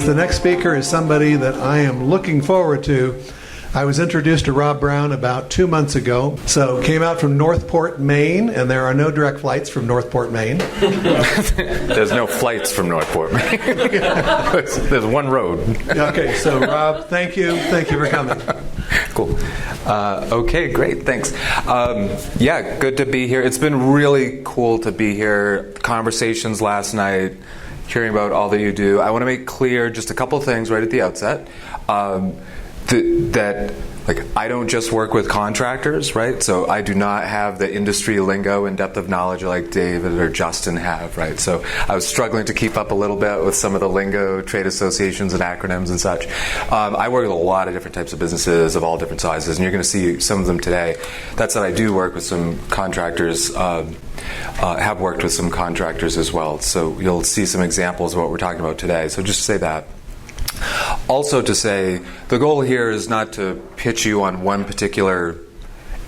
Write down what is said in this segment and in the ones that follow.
The next speaker is somebody that I am looking forward to. I was introduced to Rob Brown about 2 months ago. So came out from Northport, Maine, and there are no direct flights from Northport, Maine. There's no flights from Northport, Maine. There's one road. Okay, so Rob, thank you. Thank you for coming. Cool. Okay, great. Thanks. Yeah, good to be here. It's been really cool to be here. Conversations last night, hearing about all that you do. I want to make clear just a couple things right at the outset. That I don't just work with contractors, right? So I do not have the industry lingo and depth of knowledge like David or Justin have, right? So I was struggling to keep up a little bit with some of the lingo, trade associations and acronyms and such. I work with a lot of different types of businesses of all different sizes, and you're going to see some of them today. That said, I do work with some contractors, have worked with some contractors as well. So you'll see some examples of what we're talking about today. So just to say that. Also to say, the goal here is not to pitch you on one particular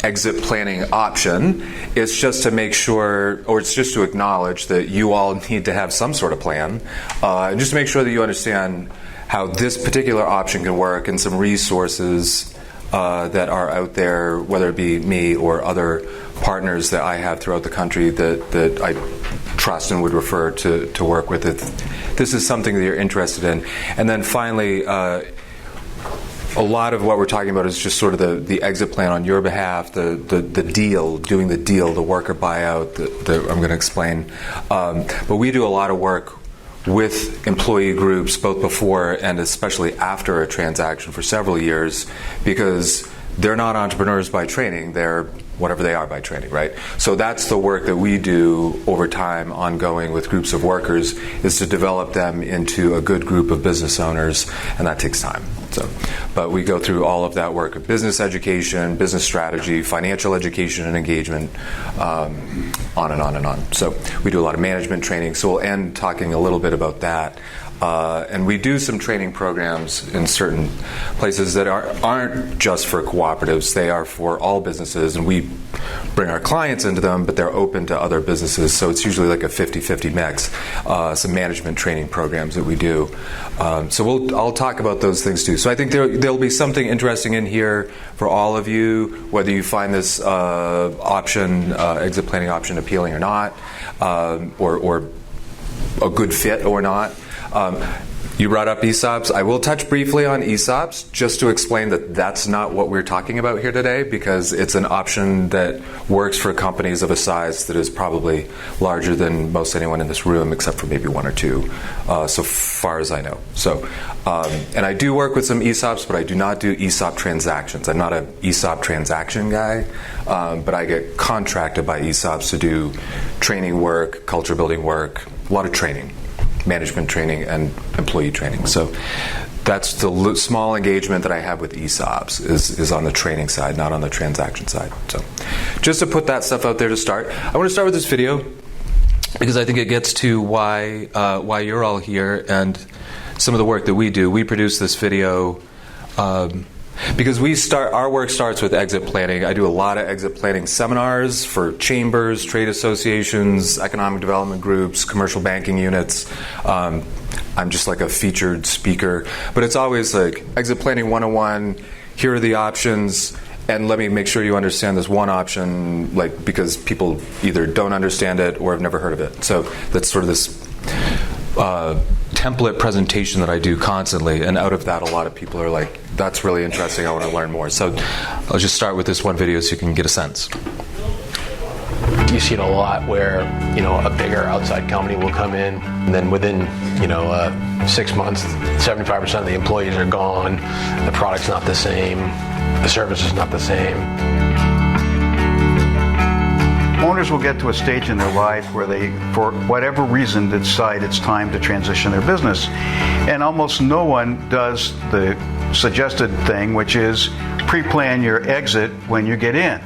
exit planning option. It's just to make sure, or it's just to acknowledge that you all need to have some sort of plan, and just to make sure that you understand how this particular option can work and some resources that are out there, whether it be me or other partners that I have throughout the country that I trust and would refer to work with if this is something that you're interested in. And then finally, a lot of what we're talking about is just sort of the exit plan on your behalf, the deal, doing the deal, the worker buyout that I'm going to explain. But we do a lot of work with employee groups both before and especially after a transaction for several years, because they're not entrepreneurs by training, they're whatever they are by training, right? So that's the work that we do over time, ongoing with groups of workers, is to develop them into a good group of business owners, and that takes time. But we go through all of that work of business education, business strategy, financial education and engagement, on and on and on. So we do a lot of management training, so we'll end talking a little bit about that. And we do some training programs in certain places that aren't just for cooperatives. They are for all businesses, and we bring our clients into them, but they're open to other businesses. So it's usually like a 50-50 mix. Some management training programs that we do. So I'll talk about those things too. So I think there'll be something interesting in here for all of you, whether you find this exit planning option appealing or not, or a good fit or not. You brought up ESOPs. I will touch briefly on ESOPs just to explain that that's not what we're talking about here today, because it's an option that works for companies of a size that is probably larger than most anyone in this room, except for maybe one or two, so far as I know. So, and I do work with some ESOPs, but I do not do ESOP transactions. I'm not an ESOP transaction guy, but I get contracted by ESOPs to do training work, culture building work, a lot of training. Management training and employee training. So that's the small engagement that I have with ESOPs is on the training side, not on the transaction side. So just to put that stuff out there to start, I want to start with this video because I think it gets to why you're all here and some of the work that we do. We produce this video because our work starts with exit planning. I do a lot of exit planning seminars for chambers, trade associations, economic development groups, commercial banking units. I'm just like a featured speaker. But it's always like exit planning 101, here are the options, and let me make sure you understand this one option, because people either don't understand it or have never heard of it. So that's sort of this template presentation that I do constantly, and out of that a lot of people are like, that's really interesting, I want to learn more. So I'll just start with this one video so you can get a sense. You see it a lot where, a bigger outside company will come in, and then within, 6 months, 75% of the employees are gone, the product's not the same, the service is not the same. Owners will get to a stage in their life where they, for whatever reason, decide it's time to transition their business. And almost no one does the suggested thing, which is pre-plan your exit when you get in.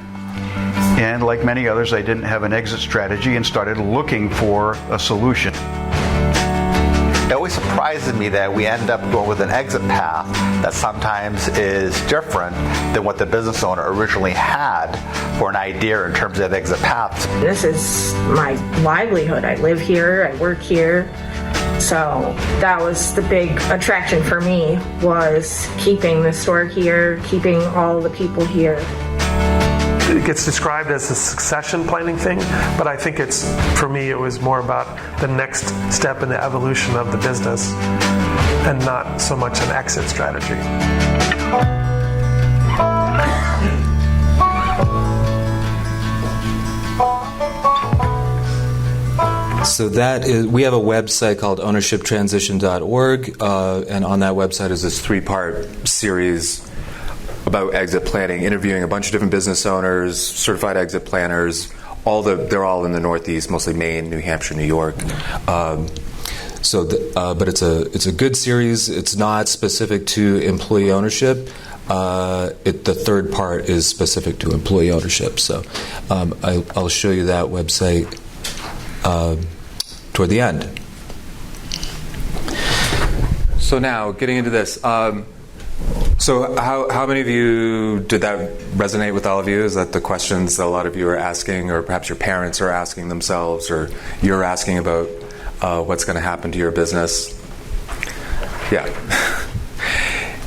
And like many others, I didn't have an exit strategy and started looking for a solution. It always surprises me that we end up going with an exit path that sometimes is different than what the business owner originally had for an idea in terms of exit paths. This is my livelihood. I live here, I work here. So that was the big attraction for me, was keeping the store here, keeping all the people here. It gets described as a succession planning thing, but I think for me, it was more about the next step in the evolution of the business and not so much an exit strategy. So we have a website called ownershiptransition.org, and on that website is this 3-part series about exit planning, interviewing a bunch of different business owners, certified exit planners. They're all in the Northeast, mostly Maine, New Hampshire, New York. But it's a good series. It's not specific to employee ownership. The third part is specific to employee ownership. So I'll show you that website toward the end. So now, getting into this. So how many of you, did that resonate with all of you? Is that the questions that a lot of you are asking, or perhaps your parents are asking themselves, or you're asking about what's going to happen to your business? Yeah.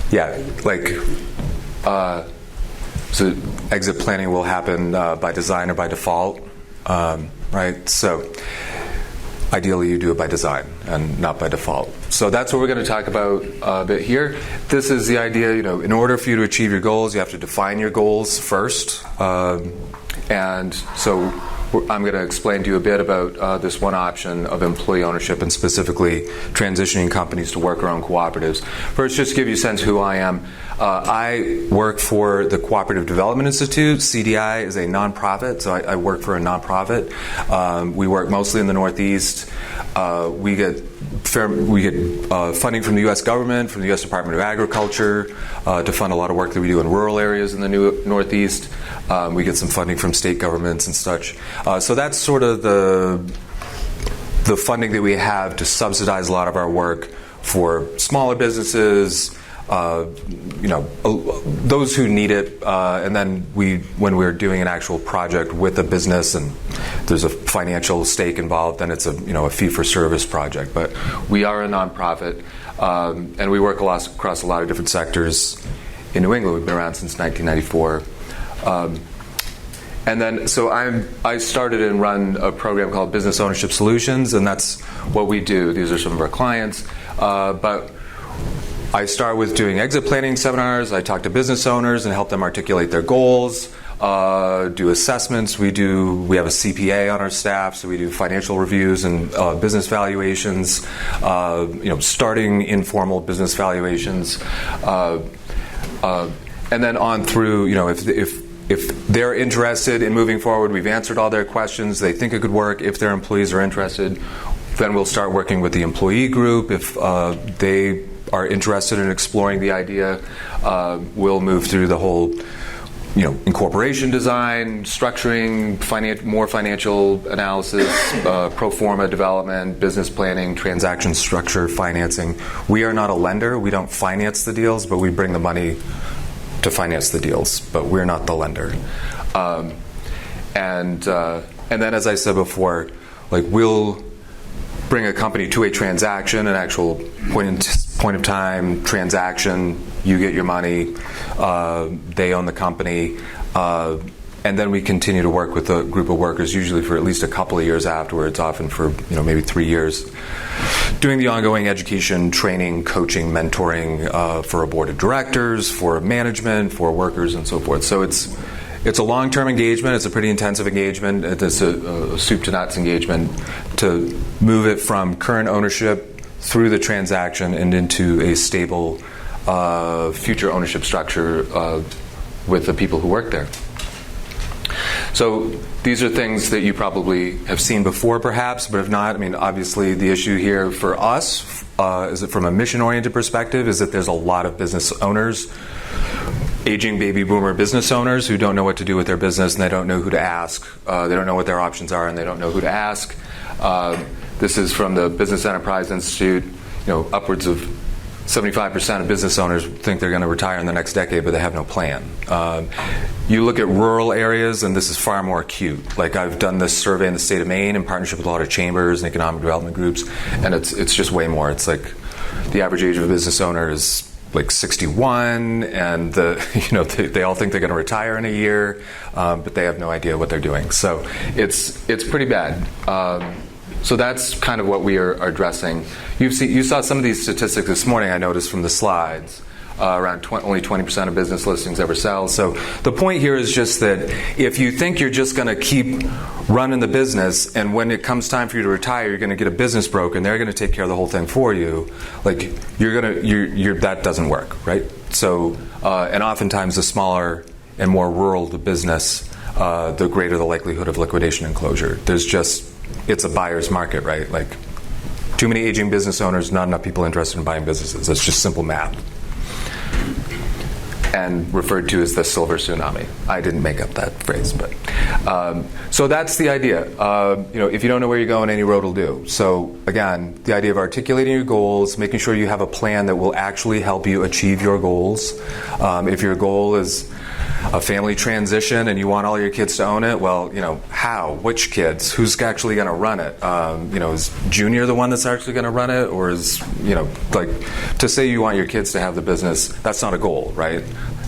Yeah, so exit planning will happen by design or by default, right? So ideally you do it by design and not by default. So that's what we're going to talk about a bit here. This is the idea, in order for you to achieve your goals, you have to define your goals first. And so I'm going to explain to you a bit about this one option of employee ownership, and specifically transitioning companies to worker-owned cooperatives. First, just to give you a sense of who I am. I work for the Cooperative Development Institute. CDI is a nonprofit, so I work for a nonprofit. We work mostly in the Northeast. We get funding from the U.S. government, from the U.S. Department of Agriculture, to fund a lot of work that we do in rural areas in the Northeast. We get some funding from state governments and such. So that's sort of the funding that we have to subsidize a lot of our work for smaller businesses, those who need it, and then when we're doing an actual project with a business and there's a financial stake involved, then it's a fee-for-service project. But we are a nonprofit, and we work across a lot of different sectors in New England. We've been around since 1994. And then, so I started and run a program called Business Ownership Solutions, and that's what we do. These are some of our clients. But I start with doing exit planning seminars. I talk to business owners and help them articulate their goals, do assessments. We have a CPA on our staff, so we do financial reviews and business valuations, starting informal business valuations. And then on through, if they're interested in moving forward, we've answered all their questions, they think it could work, if their employees are interested, then we'll start working with the employee group. If they are interested in exploring the idea, we'll move through the whole incorporation design, structuring, more financial analysis, pro forma development, business planning, transaction structure, financing. We are not a lender. We don't finance the deals, but we bring the money to finance the deals, but we're not the lender. And then, as I said before, we'll bring a company to a transaction, an actual point of time transaction. You get your money, they own the company, and then we continue to work with a group of workers, usually for at least a couple of years afterwards, often for maybe 3 years, doing the ongoing education, training, coaching, mentoring for a board of directors, for management, for workers, and so forth. So it's a long-term engagement. It's a pretty intensive engagement. It's a soup to nuts engagement to move it from current ownership through the transaction and into a stable future ownership structure with the people who work there. So these are things that you probably have seen before, perhaps, but if not, obviously the issue here for us, is that from a mission-oriented perspective, is that there's a lot of business owners, aging baby boomer business owners, who don't know what to do with their business, and they don't know who to ask. They don't know what their options are, and they don't know who to ask. This is from the Business Enterprise Institute. Upwards of 75% of business owners think they're going to retire in the next decade, but they have no plan. You look at rural areas, and this is far more acute. Like, I've done this survey in the state of Maine in partnership with a lot of chambers and economic development groups, and it's just way more. It's like the average age of a business owner is like 61, and they all think they're going to retire in a year, but they have no idea what they're doing. So it's pretty bad. So that's kind of what we are addressing. You saw some of these statistics this morning, I noticed from the slides. Around only 20% of business listings ever sell. So the point here is just that if you think you're just going to keep running the business, and when it comes time for you to retire, you're going to get a business broker and they're going to take care of the whole thing for you, like that doesn't work, right? So and oftentimes the smaller and more rural the business, the greater the likelihood of liquidation and closure. It's a buyer's market, right? Like, too many aging business owners, not enough people interested in buying businesses. That's just simple math. And referred to as the silver tsunami. I didn't make up that phrase, but so that's the idea. If you don't know where you're going, any road will do. So again, the idea of articulating your goals, making sure you have a plan that will actually help you achieve your goals. If your goal is a family transition and you want all your kids to own it, well, how? Which kids? Who's actually going to run it? Is Junior the one that's actually going to run it? Or is, like, to say you want your kids to have the business, that's not a goal, right?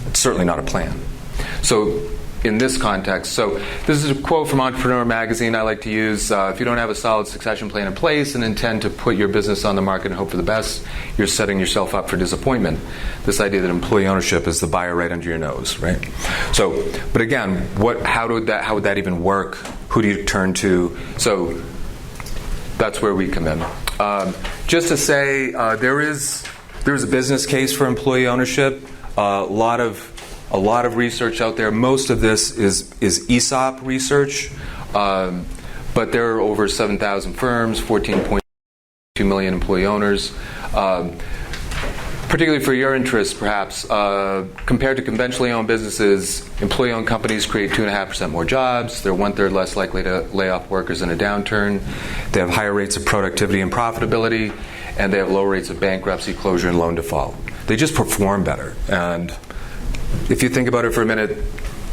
It's certainly not a plan. So in this context, so this is a quote from Entrepreneur Magazine I like to use. If you don't have a solid succession plan in place and intend to put your business on the market and hope for the best, you're setting yourself up for disappointment. This idea that employee ownership is the buyer right under your nose, right? So, but again, how would that even work? Who do you turn to? So that's where we come in. Just to say, there is a business case for employee ownership. A lot of research out there. Most of this is ESOP research, but there are over 7,000 firms, 14.2 million employee owners. Particularly for your interest, perhaps, compared to conventionally owned businesses, employee-owned companies create 2.5% more jobs. They're 1/3 less likely to lay off workers in a downturn. They have higher rates of productivity and profitability, and they have low rates of bankruptcy, closure, and loan default. They just perform better. And if you think about it for a minute,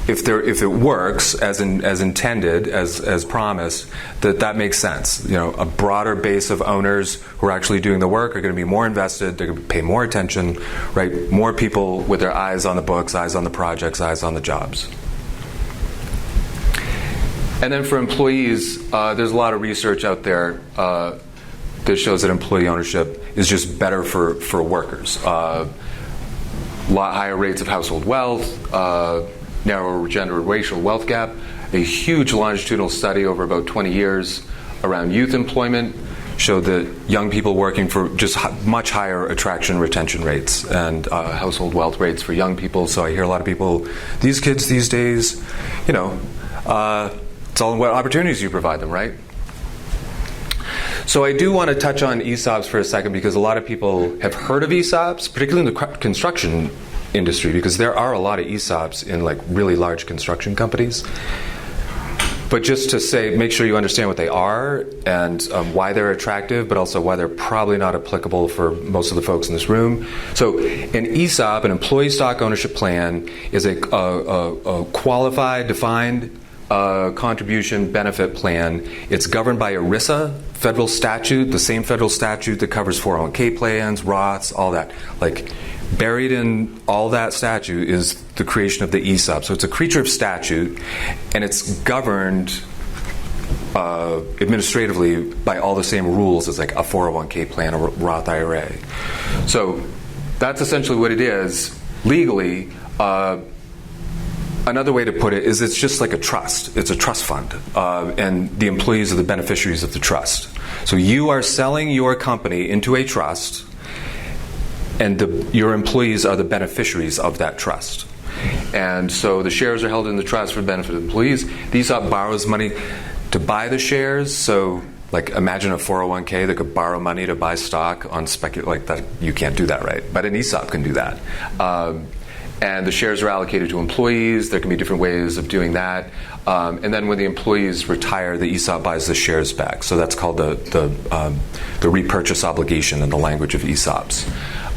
if it works as intended, as promised, that makes sense. A broader base of owners who are actually doing the work are going to be more invested. They're going to pay more attention, right? More people with their eyes on the books, eyes on the projects, eyes on the jobs. And then for employees, there's a lot of research out there that shows that employee ownership is just better for workers. A lot higher rates of household wealth, narrower gender and racial wealth gap, a huge longitudinal study over about 20 years around youth employment showed that young people working for just much higher attraction retention rates and household wealth rates for young people. So I hear a lot of people, these kids these days, it's all in what opportunities you provide them, right? So I do want to touch on ESOPs for a second because a lot of people have heard of ESOPs, particularly in the construction industry, because there are a lot of ESOPs in like really large construction companies. But just to say, make sure you understand what they are and why they're attractive, but also why they're probably not applicable for most of the folks in this room. So an ESOP, an employee stock ownership plan, is a qualified, defined contribution benefit plan. It's governed by ERISA, federal statute, the same federal statute that covers 401k plans, Roths, all that. Like, buried in all that statute is the creation of the ESOP. So it's a creature of statute, and it's governed administratively by all the same rules as like a 401k plan or Roth IRA. So that's essentially what it is legally. Another way to put it is it's just like a trust. It's a trust fund, and the employees are the beneficiaries of the trust. So you are selling your company into a trust, and your employees are the beneficiaries of that trust. And so the shares are held in the trust for the benefit of the employees. The ESOP borrows money to buy the shares. So, like, imagine a 401k that could borrow money to buy stock on like that. You can't do that, right? But an ESOP can do that. And the shares are allocated to employees. There can be different ways of doing that. And then when the employees retire, the ESOP buys the shares back. So that's called the repurchase obligation in the language of ESOPs.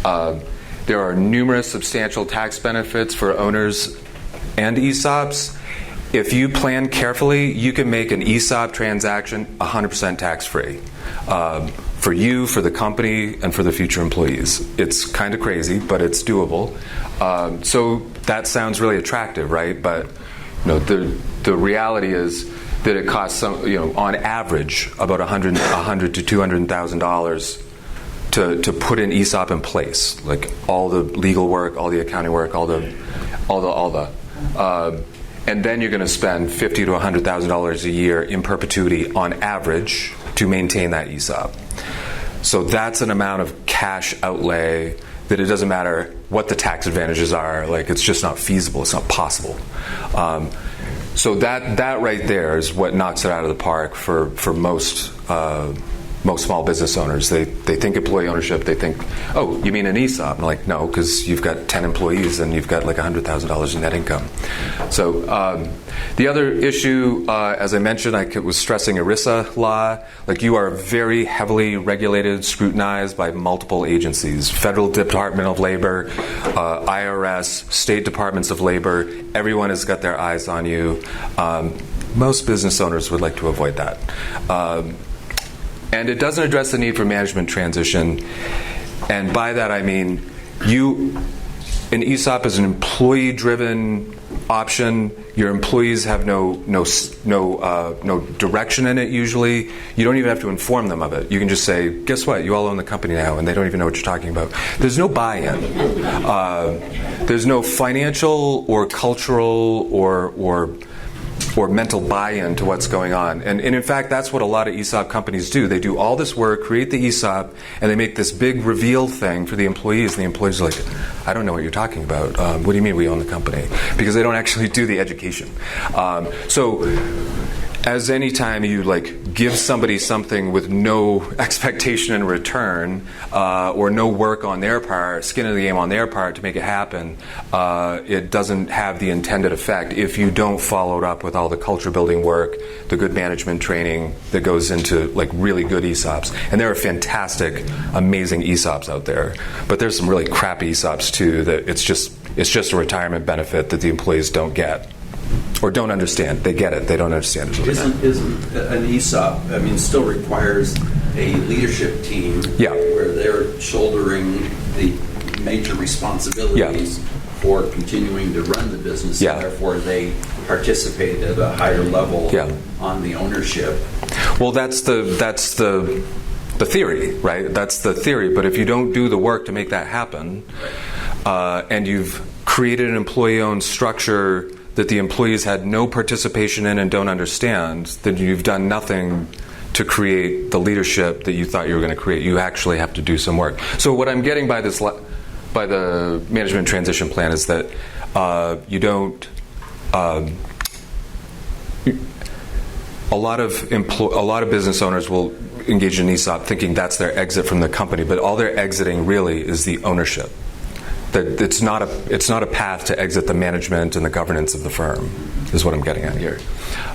There are numerous substantial tax benefits for owners and ESOPs. If you plan carefully, you can make an ESOP transaction 100% tax-free for you, for the company, and for the future employees. It's kind of crazy, but it's doable. So that sounds really attractive, right? But the reality is that it costs on average about $100,000 to $200,000 to put an ESOP in place, like all the legal work, all the accounting work, all the. And then you're going to spend $50,000 to $100,000 a year in perpetuity on average to maintain that ESOP. So that's an amount of cash outlay that it doesn't matter what the tax advantages are. Like, it's just not feasible. It's not possible. So that right there is what knocks it out of the park for most small business owners. They think employee ownership. They think, oh, you mean an ESOP? I'm like, no, because you've got 10 employees and you've got like $100,000 in net income. So the other issue, as I mentioned, I was stressing ERISA law. Like, you are very heavily regulated, scrutinized by multiple agencies: Federal Department of Labor, IRS, state departments of labor. Everyone has got their eyes on you. Most business owners would like to avoid that. And it doesn't address the need for management transition. And by that I mean, an ESOP is an employee-driven option. Your employees have no direction in it usually. You don't even have to inform them of it. You can just say, guess what? You all own the company now, and they don't even know what you're talking about. There's no buy-in. There's no financial or cultural or mental buy-in to what's going on. And in fact, that's what a lot of ESOP companies do. They do all this work, create the ESOP, and they make this big reveal thing for the employees. And the employees are like, I don't know what you're talking about. What do you mean we own the company? Because they don't actually do the education. So as any time you give somebody something with no expectation in return, or no work on their part, skin in the game on their part to make it happen, it doesn't have the intended effect if you don't follow it up with all the culture building work, the good management training that goes into really good ESOPs. And there are fantastic, amazing ESOPs out there, but there's some really crappy ESOPs too that it's just a retirement benefit that the employees don't get. Or don't understand. They get it. They don't understand it. Isn't an ESOP, still requires a leadership team where they're shouldering the major responsibilities for continuing to run the business, and therefore they participate at a higher level on the ownership. Well, that's the theory, right? That's the theory. But if you don't do the work to make that happen, and you've created an employee-owned structure that the employees had no participation in and don't understand, then you've done nothing to create the leadership that you thought you were going to create. You actually have to do some work. So what I'm getting by the management transition plan is that you don't. A lot of business owners will engage in ESOP thinking that's their exit from the company, but all they're exiting really is the ownership. That it's not a path to exit the management and the governance of the firm, is what I'm getting at here.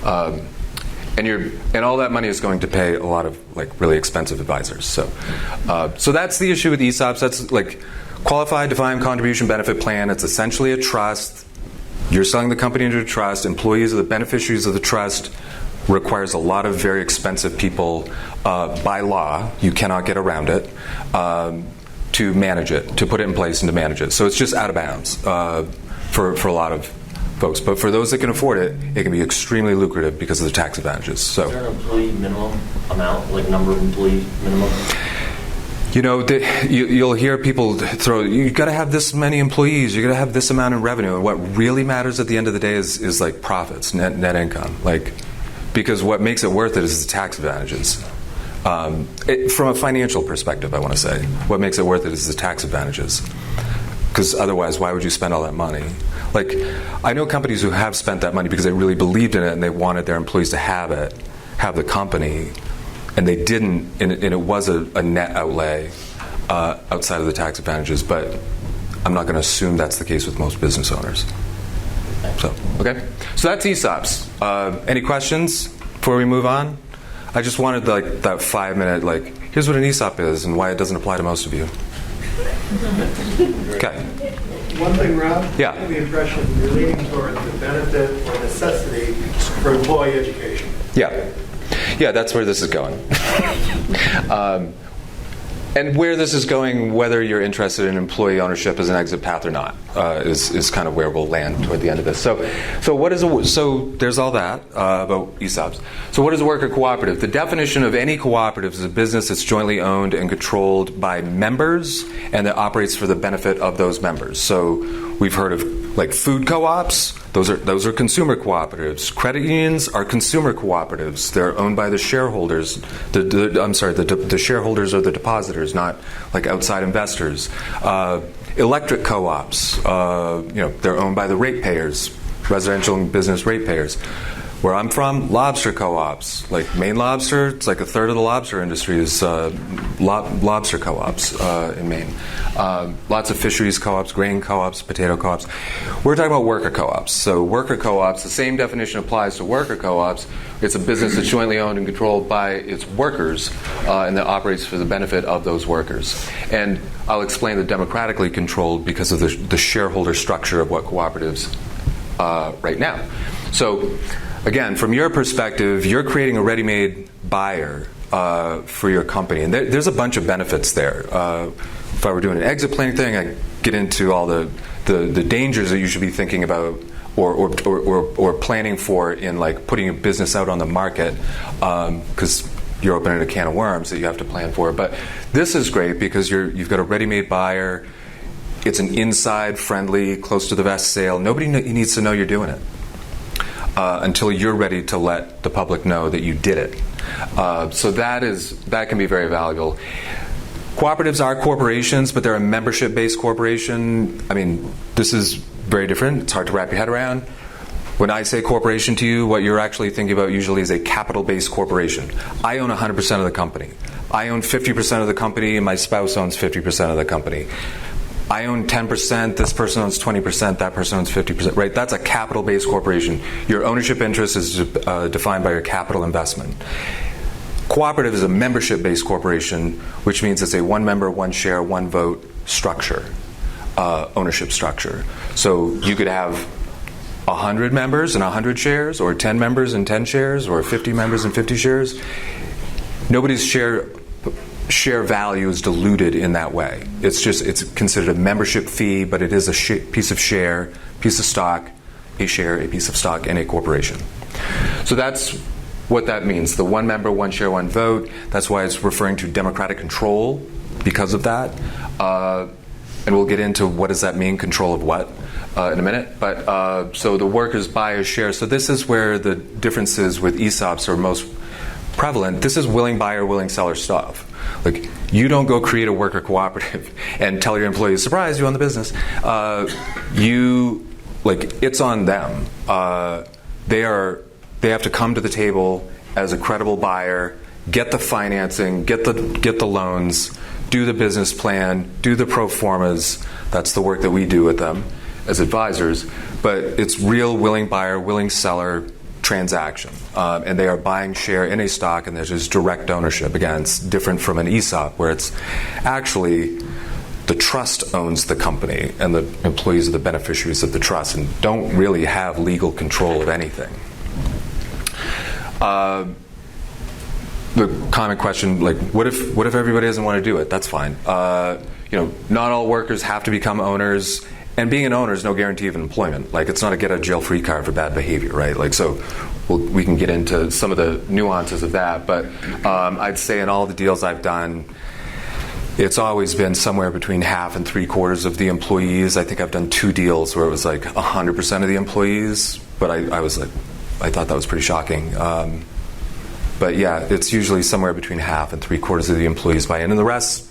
And all that money is going to pay a lot of really expensive advisors. So that's the issue with ESOPs. That's qualified defined contribution benefit plan. It's essentially a trust. You're selling the company into a trust. Employees are the beneficiaries of the trust. Requires a lot of very expensive people by law. You cannot get around it. To manage it, to put it in place and to manage it. So it's just out of bounds for a lot of folks. But for those that can afford it, it can be extremely lucrative because of the tax advantages. So, is there an employee minimum amount, number of employee minimum? You'll hear people throw, you've got to have this many employees, you've got to have this amount in revenue. And what really matters at the end of the day is profits, net income. Because what makes it worth it is the tax advantages. From a financial perspective, I want to say, what makes it worth it is the tax advantages. Because otherwise, why would you spend all that money? I know companies who have spent that money because they really believed in it and they wanted their employees to have the company, and they didn't, and it was a net outlay outside of the tax advantages. But I'm not going to assume that's the case with most business owners. So that's ESOPs. Any questions before we move on? I just wanted that 5-minute, here's what an ESOP is and why it doesn't apply to most of you. Okay. One thing, Rob. Yeah. I have the impression you're leaning towards the benefit or necessity for employee education. Yeah. Yeah, that's where this is going. And where this is going, whether you're interested in employee ownership as an exit path or not, is kind of where we'll land toward the end of this. So there's all that about ESOPs. So what is a worker cooperative? The definition of any cooperative is a business that's jointly owned and controlled by members and that operates for the benefit of those members. So we've heard of like food co-ops. Those are consumer cooperatives. Credit unions are consumer cooperatives. They're owned by the shareholders. The shareholders are the depositors, not like outside investors. Electric co-ops, they're owned by the ratepayers, residential and business ratepayers. Where I'm from, lobster co-ops, like Maine Lobster, it's like a third of the lobster industry is lobster co-ops in Maine. Lots of fisheries co-ops, grain co-ops, potato co-ops. We're talking about worker co-ops. So worker co-ops, the same definition applies to worker co-ops. It's a business that's jointly owned and controlled by its workers and that operates for the benefit of those workers. And I'll explain the democratically controlled because of the shareholder structure of what cooperatives right now. So again, from your perspective, you're creating a ready-made buyer for your company, and there's a bunch of benefits there. If I were doing an exit planning thing, I'd get into all the dangers that you should be thinking about or planning for in like putting a business out on the market, because you're opening a can of worms that you have to plan for. But this is great because you've got a ready-made buyer. It's an inside, friendly, close to the vest sale. Nobody needs to know you're doing it. Until you're ready to let the public know that you did it. So that can be very valuable. Cooperatives are corporations, but they're a membership-based corporation. I mean, this is very different. It's hard to wrap your head around. When I say corporation to you, what you're actually thinking about usually is a capital-based corporation. I own 100% of the company. I own 50% of the company, and my spouse owns 50% of the company. I own 10%, this person owns 20%, that person owns 50%, right? That's a capital-based corporation. Your ownership interest is defined by your capital investment. Cooperative is a membership-based corporation, which means it's a one member, one share, one vote structure, ownership structure. So you could have 100 members and 100 shares, or 10 members and 10 shares, or 50 members and 50 shares. Nobody's share value is diluted in that way. It's considered a membership fee, but it is a piece of share, piece of stock, a share, a piece of stock, and a corporation. So that's what that means. The one member, one share, one vote. That's why it's referring to democratic control because of that. And we'll get into what does that mean, control of what, in a minute. But so the workers buy a share. So this is where the differences with ESOPs are most prevalent. This is willing buyer, willing seller stuff. Like, you don't go create a worker cooperative and tell your employees, surprise, you own the business. It's on them. They have to come to the table as a credible buyer, get the financing, get the loans, do the business plan, do the pro formas. That's the work that we do with them as advisors. But it's real willing buyer, willing seller transaction, and they are buying share in a stock, and there's just direct ownership. Again, it's different from an ESOP where it's actually the trust owns the company and the employees are the beneficiaries of the trust and don't really have legal control of anything. The common question, like, what if everybody doesn't want to do it? That's fine. Not all workers have to become owners. And being an owner is no guarantee of employment. Like, it's not a get-out-jail-free card for bad behavior, right? Like, so we can get into some of the nuances of that. But I'd say in all the deals I've done, it's always been somewhere between half and three-quarters of the employees. I think I've done 2 deals where it was like 100% of the employees. But I thought that was pretty shocking. But yeah, it's usually somewhere between half and three-quarters of the employees buy in. And the rest,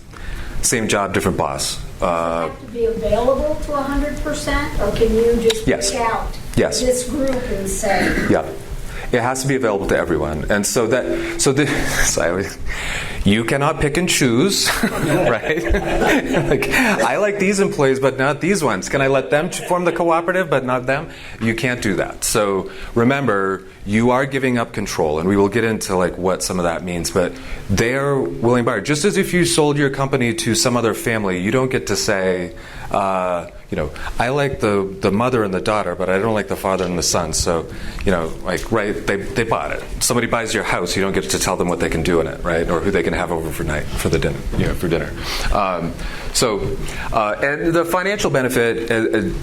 same job, different boss. Does it have to be available to 100%, or can you just pick out this group and say? Yeah. It has to be available to everyone, and you cannot pick and choose, right? Like, I like these employees, but not these ones. Can I let them form the cooperative, but not them? You can't do that. So remember, you are giving up control, and we will get into like what some of that means. But they are willing buyers. Just as if you sold your company to some other family, you don't get to say, I like the mother and the daughter, but I don't like the father and the son. So, they bought it. Somebody buys your house, you don't get to tell them what they can do in it, right? Or who they can have over for dinner. And the financial benefit,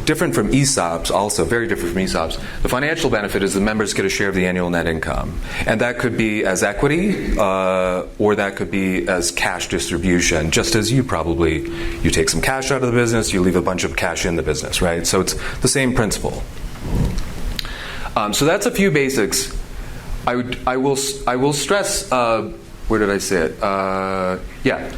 different from ESOPs, also very different from ESOPs. The financial benefit is the members get a share of the annual net income, and that could be as equity, or that could be as cash distribution. Just as you take some cash out of the business, you leave a bunch of cash in the business, right? So it's the same principle. So that's a few basics. I will stress. Where did I say it?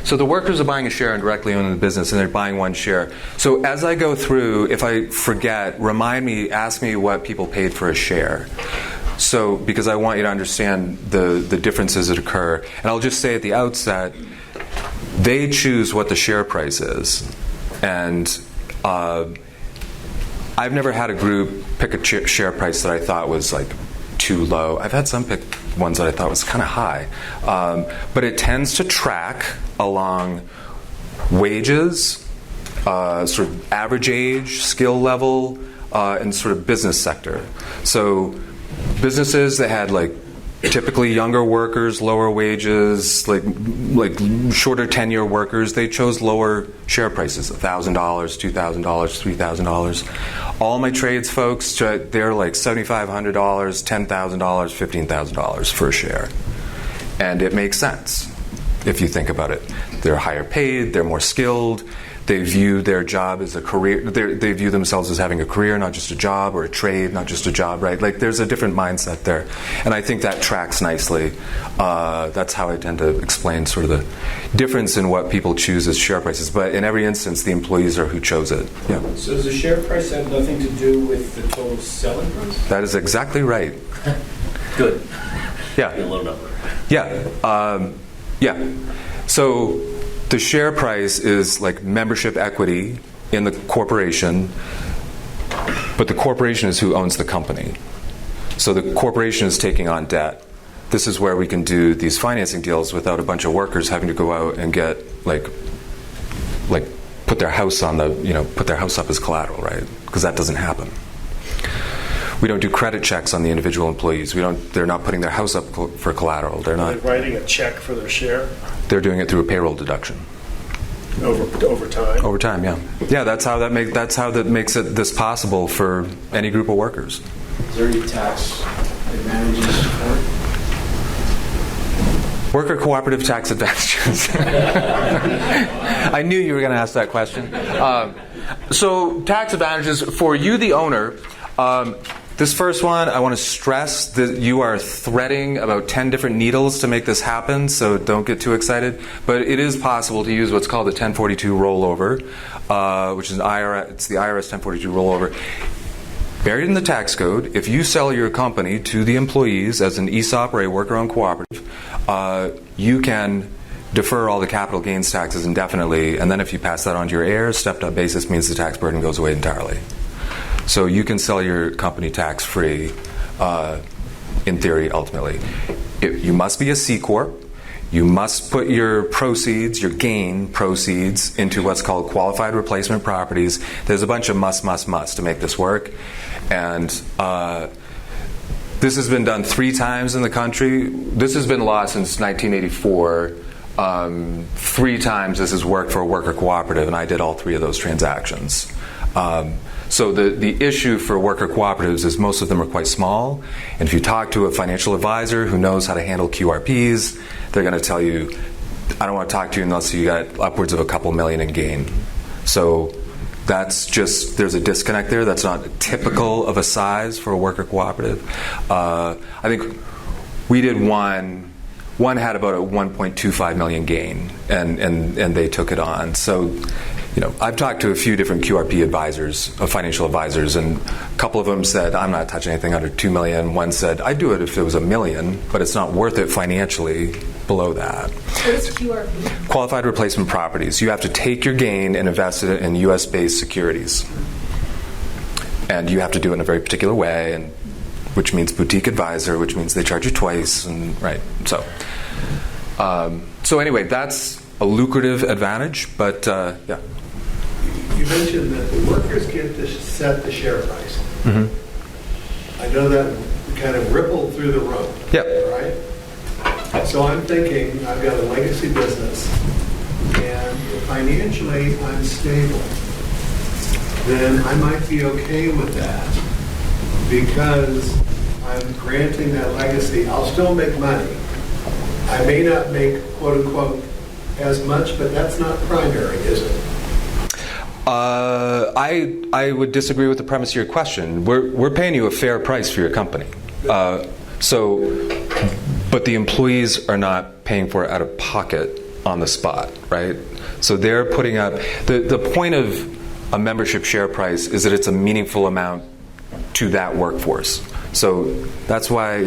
So the workers are buying a share and directly owning the business, and they're buying one share. So as I go through, if I forget, remind me, ask me what people paid for a share. So because I want you to understand the differences that occur. And I'll just say at the outset, they choose what the share price is. And I've never had a group pick a share price that I thought was like too low. I've had some pick ones that I thought was kind of high. But it tends to track along wages, sort of average age, skill level, and sort of business sector. So businesses that had like typically younger workers, lower wages, like shorter tenure workers, they chose lower share prices, $1,000, $2,000, $3,000. All my trades folks, they're like $7,500, $10,000, $15,000 for a share. And it makes sense if you think about it. They're higher paid, they're more skilled, they view their job as a career, they view themselves as having a career, not just a job, or a trade, not just a job, right? Like there's a different mindset there. And I think that tracks nicely. That's how I tend to explain sort of the difference in what people choose as share prices. But in every instance, the employees are who chose it. Yeah. So does the share price have nothing to do with the total selling price? That is exactly right. Good. Yeah. A low number. Yeah. So the share price is like membership equity in the corporation, but the corporation is who owns the company. So the corporation is taking on debt. This is where we can do these financing deals without a bunch of workers having to go out and get like put their house on put their house up as collateral, right? Because that doesn't happen. We don't do credit checks on the individual employees. They're not putting their house up for collateral. They're not writing a check for their share. They're doing it through a payroll deduction. Over time. Over time, yeah. That's how that makes it this possible for any group of workers. Is there any tax advantages for it? Worker cooperative tax advantages. I knew you were going to ask that question. So tax advantages for you, the owner. This first one, I want to stress that you are threading about 10 different needles to make this happen, so don't get too excited. But it is possible to use what's called the 1042 rollover, which is the IRS 1042 rollover. Buried in the tax code, if you sell your company to the employees as an ESOP or a worker-owned cooperative, you can defer all the capital gains taxes indefinitely, and then if you pass that on to your heirs, stepped-up basis means the tax burden goes away entirely. So you can sell your company tax-free, in theory, ultimately. You must be a C Corp. You must put your proceeds, your gain proceeds, into what's called qualified replacement properties. There's a bunch of must to make this work. And this has been done 3 times in the country. This has been law since 1984. 3 times this has worked for a worker cooperative, and I did all 3 of those transactions. So the issue for worker cooperatives is most of them are quite small. And if you talk to a financial advisor who knows how to handle QRPs, they're going to tell you, I don't want to talk to you unless you got upwards of a couple million in gain. So that's just, there's a disconnect there. That's not typical of a size for a worker cooperative. I think we did one had about a 1.25 million gain, and they took it on. So I've talked to a few different QRP advisors, financial advisors, and a couple of them said, I'm not touching anything under $2 million. One said, I'd do it if it was $1 million, but it's not worth it financially below that. What is QRP? Qualified replacement properties. You have to take your gain and invest it in U.S.-based securities. And you have to do it in a very particular way, and which means boutique advisor, which means they charge you twice, and right. So anyway, that's a lucrative advantage, but yeah. You mentioned that the workers get to set the share price. Mm-hmm. I know that kind of rippled through the room. Yep. Right? So I'm thinking I've got a legacy business, and if financially I'm stable, then I might be okay with that because I'm granting that legacy. I'll still make money. I may not make, quote unquote, as much, but that's not primary, is it? I would disagree with the premise of your question. We're paying you a fair price for your company. But the employees are not paying for it out of pocket on the spot, right? So they're putting up, the point of a membership share price is that it's a meaningful amount to that workforce. So that's why,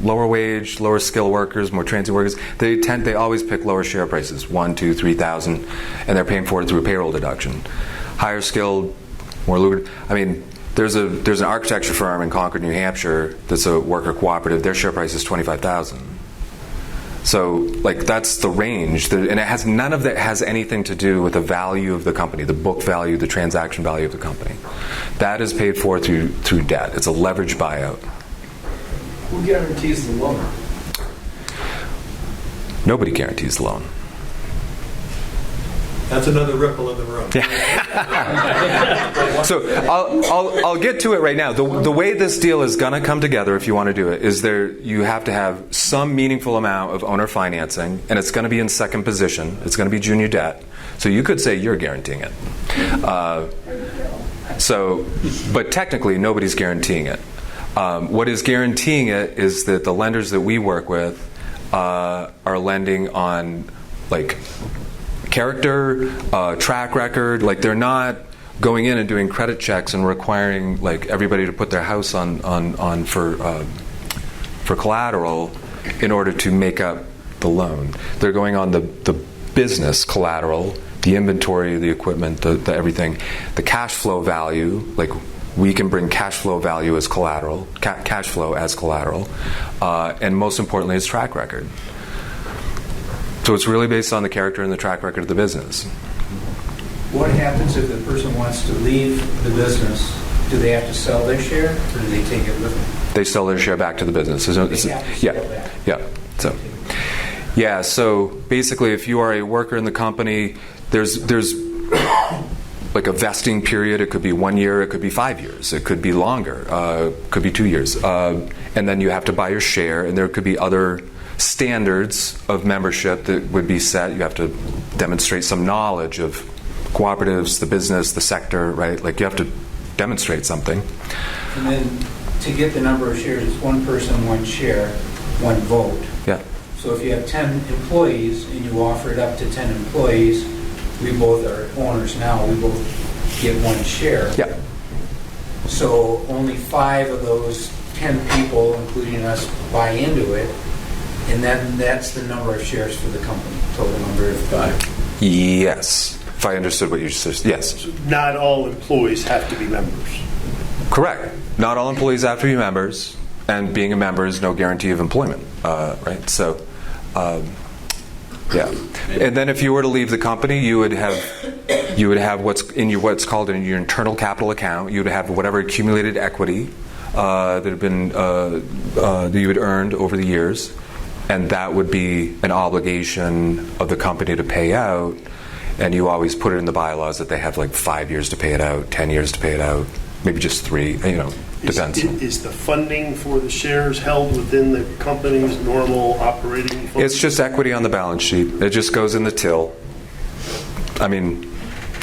lower wage, lower skill workers, more transient workers, they always pick lower share prices, 1,000, 2,000, 3,000, and they're paying for it through a payroll deduction. Higher skilled, more lucrative. I mean, there's an architecture firm in Concord, New Hampshire that's a worker cooperative. Their share price is $25,000. So, that's the range, and none of that has anything to do with the value of the company, the book value, the transaction value of the company. That is paid for through debt. It's a leveraged buyout. Who guarantees the loan? Nobody guarantees the loan. That's another ripple in the room. Yeah. So I'll get to it right now. The way this deal is going to come together, if you want to do it, is you have to have some meaningful amount of owner financing, and it's going to be in second position. It's going to be junior debt. So you could say you're guaranteeing it. But technically, nobody's guaranteeing it. What is guaranteeing it is that the lenders that we work with are lending on character, track record. They're not going in and doing credit checks and requiring everybody to put their house on for collateral in order to make up the loan. They're going on the business collateral, the inventory, the equipment, the everything, the cash flow value. We can bring cash flow value as collateral, and most importantly, is track record. So it's really based on the character and the track record of the business. What happens if the person wants to leave the business? Do they have to sell their share, or do they take it with them? They sell their share back to the business. So basically, if you are a worker in the company, there's a vesting period. It could be 1 year, it could be 5 years, it could be longer, it could be 2 years. And then you have to buy your share, and there could be other standards of membership that would be set. You have to demonstrate some knowledge of cooperatives, the business, the sector, right? You have to demonstrate something. And then to get the number of shares, it's one person, one share, one vote. Yeah. So if you have 10 employees and you offer it up to 10 employees, we both are owners now, we both get one share. Yeah. So only 5 of those 10 people, including us, buy into it, and then that's the number of shares for the company, total number of 5. Yes. If I understood what you just said, yes. So not all employees have to be members. Correct. Not all employees have to be members, and being a member is no guarantee of employment, right? So, yeah. And then if you were to leave the company, you would have what's called in your internal capital account. You would have whatever accumulated equity that had been that you had earned over the years, and that would be an obligation of the company to pay out. And you always put it in the bylaws that they have 5 years to pay it out, 10 years to pay it out, maybe just 3. Depends. Is the funding for the shares held within the company's normal operating funds? It's just equity on the balance sheet. It just goes in the till. I mean,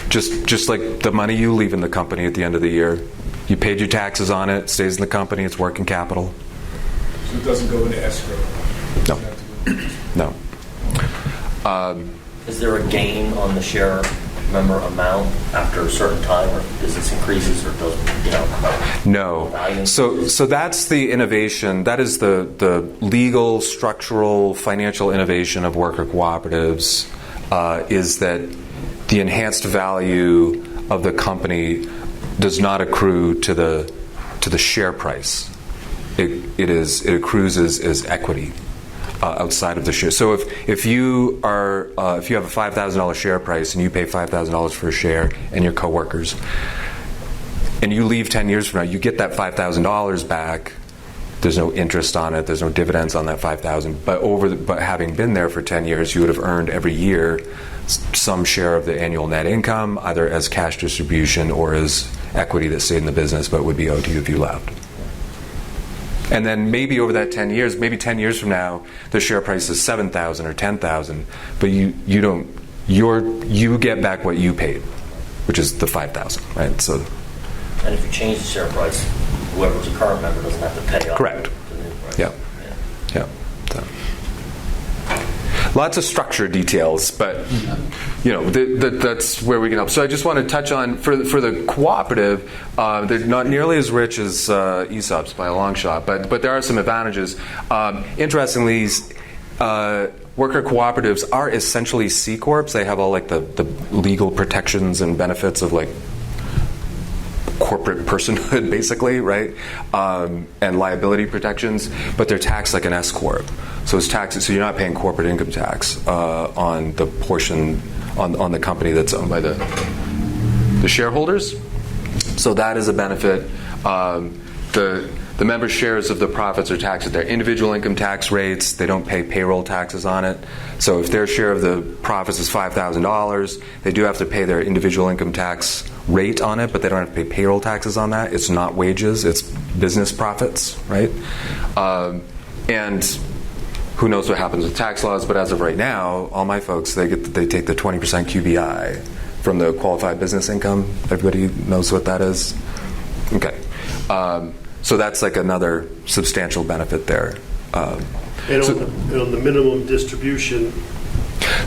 just like the money you leave in the company at the end of the year. You paid your taxes on it, stays in the company, it's working capital. So it doesn't go into escrow? No. Is there a gain on the share member amount after a certain time, or business increases, or doesn't, No. value? So that's the innovation. That is the legal, structural, financial innovation of worker cooperatives, is that the enhanced value of the company does not accrue to the share price. It accrues as equity outside of the share. So if you have a $5,000 share price and you pay $5,000 for a share and your coworkers, and you leave 10 years from now, you get that $5,000 back. There's no interest on it. There's no dividends on that $5,000. But having been there for 10 years, you would have earned every year some share of the annual net income, either as cash distribution or as equity that stayed in the business, but would be owed to you if you left. And then maybe over that 10 years, maybe 10 years from now, the share price is $7,000 or $10,000, but you get back what you paid, which is the $5,000, right? So. And if you change the share price, whoever's a current member doesn't have to pay up. Correct. To the new price. Yeah. So. Lots of structure details, but that's where we can help. So I just want to touch on for the cooperative. They're not nearly as rich as ESOPs by a long shot, but there are some advantages. Interestingly, worker cooperatives are essentially C corps. They have all like the legal protections and benefits of like corporate personhood, basically, right? And liability protections, but they're taxed like an S corp. So it's taxed. So you're not paying corporate income tax on the portion on the company that's owned by the shareholders. So that is a benefit. The member shares of the profits are taxed at their individual income tax rates. They don't pay payroll taxes on it. So if their share of the profits is $5,000, they do have to pay their individual income tax rate on it, but they don't have to pay payroll taxes on that. It's not wages, it's business profits, right? And who knows what happens with tax laws, but as of right now, all my folks, they take the 20% QBI from the qualified business income. Everybody knows what that is? Okay. So that's like another substantial benefit there. And on the minimum distribution,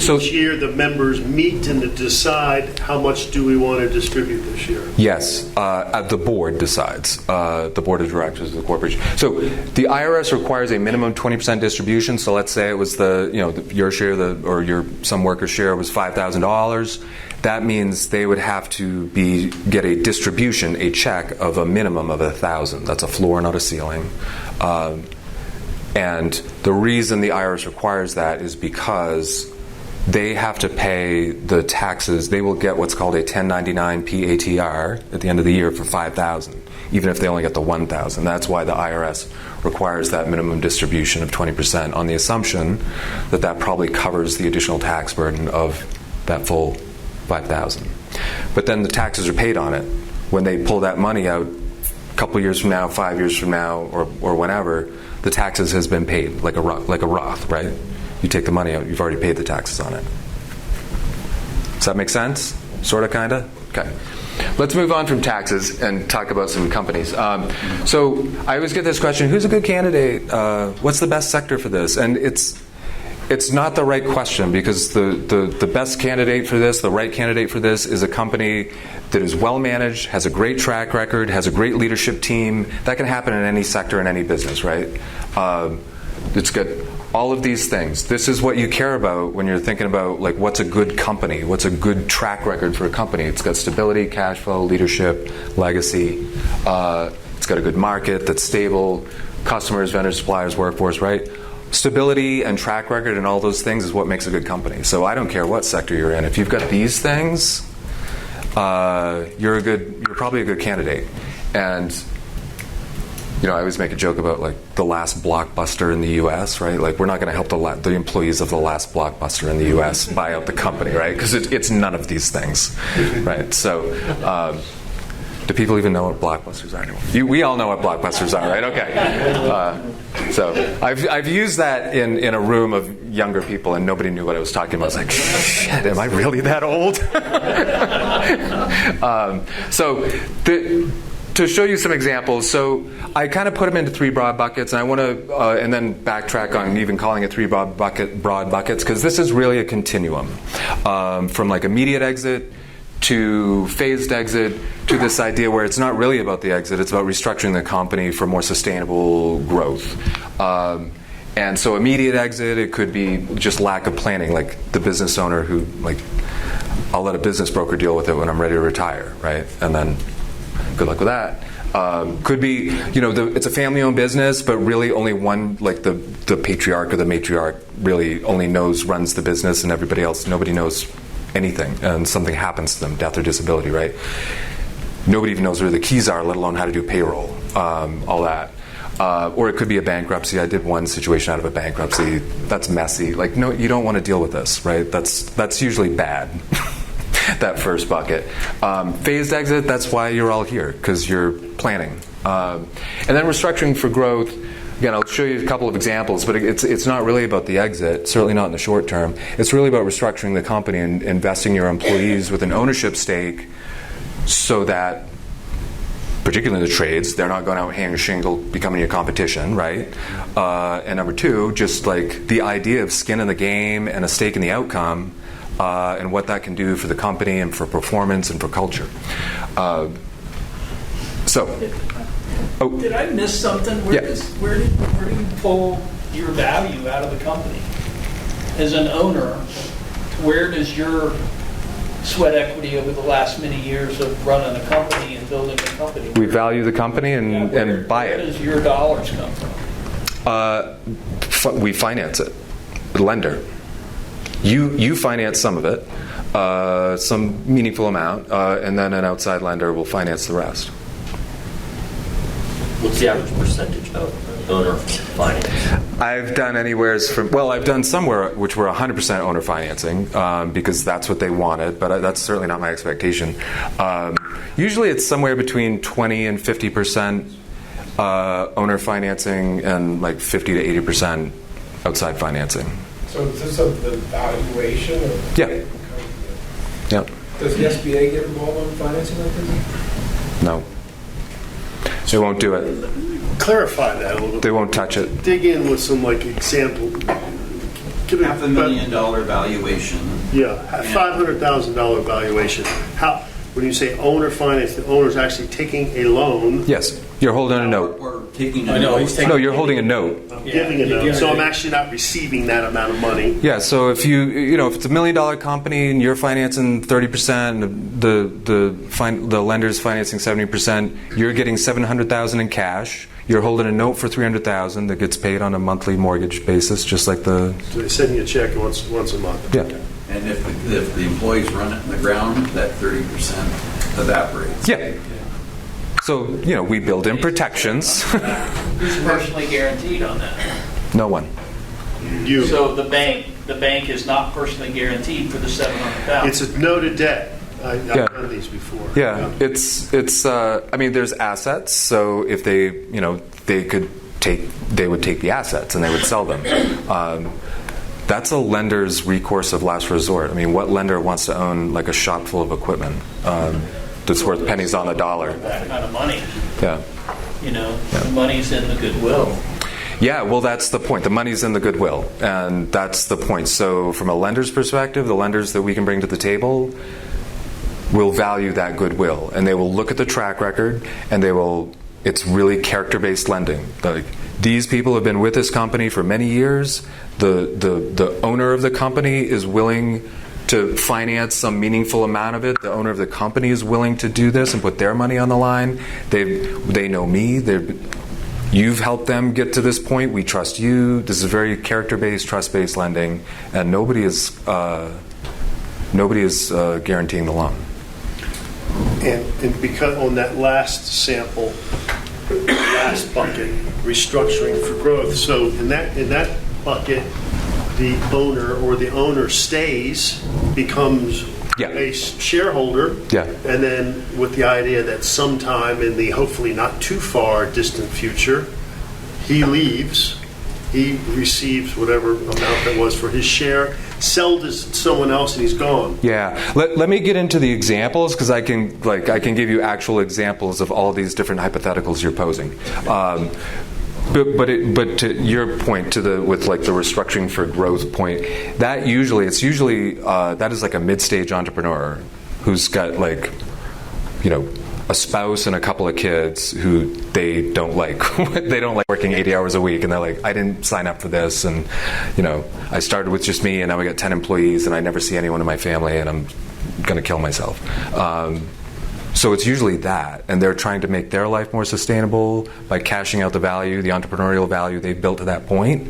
each year the members meet and decide how much do we want to distribute this year. Yes, the board decides. The board of directors of the corporation. So the IRS requires a minimum 20% distribution. So let's say it was your share, or some worker's share was $5,000. That means they would have to get a distribution, a check of a minimum of $1,000. That's a floor, not a ceiling. And the reason the IRS requires that is because they have to pay the taxes. They will get what's called a 1099 PATR at the end of the year for $5,000, even if they only get the $1,000. That's why the IRS requires that minimum distribution of 20% on the assumption that probably covers the additional tax burden of that full $5,000. But then the taxes are paid on it. When they pull that money out a couple years from now, 5 years from now, or whenever, the taxes has been paid, like a Roth, right? You take the money out, you've already paid the taxes on it. Does that make sense? Sort of, kind of? Okay. Let's move on from taxes and talk about some companies. So I always get this question, who's a good candidate? What's the best sector for this? And it's not the right question, because the best candidate for this, the right candidate for this, is a company that is well managed, has a great track record, has a great leadership team. That can happen in any sector, in any business, right? It's got all of these things. This is what you care about when you're thinking about like what's a good company, what's a good track record for a company. It's got stability, cash flow, leadership, legacy. It's got a good market that's stable, customers, vendors, suppliers, workforce, right? Stability and track record and all those things is what makes a good company. So I don't care what sector you're in. If you've got these things, you're probably a good candidate. And I always make a joke about like the last Blockbuster in the U.S., right? Like we're not going to help the employees of the last Blockbuster in the U.S. buy out the company, right? Because it's none of these things, right? So. Do people even know what Blockbusters are anymore? We all know what Blockbusters are, right? Okay. So I've used that in a room of younger people, and nobody knew what I was talking about. I was like, shit, am I really that old? To show you some examples, so I kind of put them into three broad buckets, and I want to, and then backtrack on even calling it three broad buckets, because this is really a continuum from like immediate exit to phased exit to this idea where it's not really about the exit, it's about restructuring the company for more sustainable growth. And so immediate exit, it could be just lack of planning, like the business owner who, like, I'll let a business broker deal with it when I'm ready to retire, right? And then good luck with that. Could be, it's a family-owned business, but really only one, like the patriarch or the matriarch really only runs the business, and everybody else, nobody knows anything, and something happens to them, death or disability, right? Nobody even knows where the keys are, let alone how to do payroll, all that. Or it could be a bankruptcy. I did one situation out of a bankruptcy. That's messy. Like, no, you don't want to deal with this, right? That's usually bad. That first bucket. Phased exit, that's why you're all here, because you're planning. And then restructuring for growth, again, I'll show you a couple of examples, but it's not really about the exit, certainly not in the short term. It's really about restructuring the company and investing your employees with an ownership stake so that, particularly in the trades, they're not going out hanging a shingle, becoming your competition, right? And number two, just like the idea of skin in the game and a stake in the outcome, and what that can do for the company and for performance and for culture. Did I miss something? Where do you pull your value out of the company? As an owner, where does your sweat equity over the last many years of running a company and building a company? We value the company and buy it. Where does your dollars come from? We finance it. The lender. You finance some of it, some meaningful amount, and then an outside lender will finance the rest. What's the average percentage of owner finance? I've done I've done somewhere which were 100% owner financing because that's what they wanted, but that's certainly not my expectation. Usually it's somewhere between 20 and 50% owner financing and like 50 to 80% outside financing. So is this of the valuation? Yeah. Yeah. Does the SBA get involved in financing like this? No. They won't do it. Clarify that a little bit. They won't touch it. Dig in with some example. Give $500,000 valuation. Yeah, $500,000 valuation. How? When you say owner finance, the owner's actually taking a loan. Yes, you're holding a note. Or taking a note. No, you're holding a note. Giving a note. So I'm actually not receiving that amount of money. Yeah. So if if it's $1 million company and you're financing 30%, and the lender's financing 70%, you're getting $700,000 in cash. You're holding a note for $300,000 that gets paid on a monthly mortgage basis, just like the. So they send you a check once a month. Yeah. And if the employees run it in the ground, that 30% evaporates. Yeah. So, we build in protections. Who's personally guaranteed on that? No one. You. So the bank is not personally guaranteed for the $700,000. It's a noted debt. I've done these before. Yeah. It's there's assets. So if they would take the assets and they would sell them. That's a lender's recourse of last resort. I mean, what lender wants to own like a shop full of equipment that's worth pennies on the dollar? That kind of money. Yeah. The money's in the goodwill. Yeah, well, that's the point. The money's in the goodwill, and that's the point. So from a lender's perspective, the lenders that we can bring to the table will value that goodwill, and they will look at the track record, and it's really character-based lending. Like, these people have been with this company for many years. The owner of the company is willing to finance some meaningful amount of it. The owner of the company is willing to do this and put their money on the line. They know me. You've helped them get to this point. We trust you. This is very character-based, trust-based lending, and nobody is guaranteeing the loan. And because on that last sample, last bucket, restructuring for growth. So in that bucket, the owner stays, becomes a shareholder, and then with the idea that sometime in the hopefully not too far distant future, he leaves. He receives whatever amount that was for his share, sold to someone else, and he's gone. Yeah. Let me get into the examples, because I can give you actual examples of all these different hypotheticals you're posing. But to your point, with the restructuring for growth point, that is like a mid-stage entrepreneur who's got like, a spouse and a couple of kids who they don't like. They don't like working 80 hours a week, and they're like, I didn't sign up for this, and I started with just me, and now we got 10 employees, and I never see anyone in my family, and I'm going to kill myself. So it's usually that, and they're trying to make their life more sustainable by cashing out the value, the entrepreneurial value they've built to that point,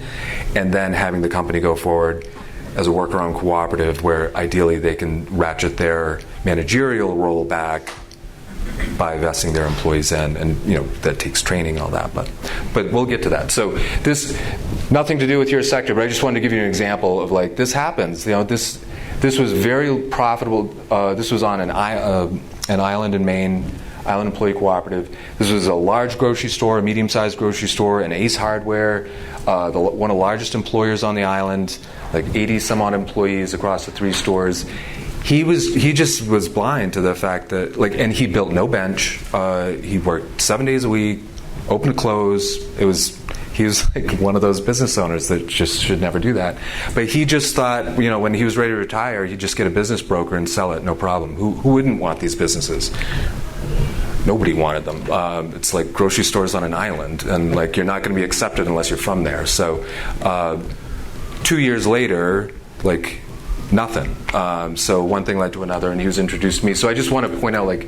and then having the company go forward as a worker-owned cooperative where ideally they can ratchet their managerial role back by vesting their employees in, and that takes training, all that, but we'll get to that. So this, nothing to do with your sector, but I just wanted to give you an example of like this happens. This was very profitable. This was on an island in Maine, Island Employee Cooperative. This was a large grocery store, a medium-sized grocery store, and Ace Hardware, one of the largest employers on the island, like 80 some odd employees across the 3 stores. He just was blind to the fact that, and he built no bench. He worked 7 days a week, open to close. He was like one of those business owners that just should never do that. But he just thought, when he was ready to retire, he'd just get a business broker and sell it, no problem. Who wouldn't want these businesses? Nobody wanted them. It's like grocery stores on an island, and like you're not going to be accepted unless you're from there. So 2 years later, nothing. So one thing led to another, and he was introduced to me. So I just want to point out,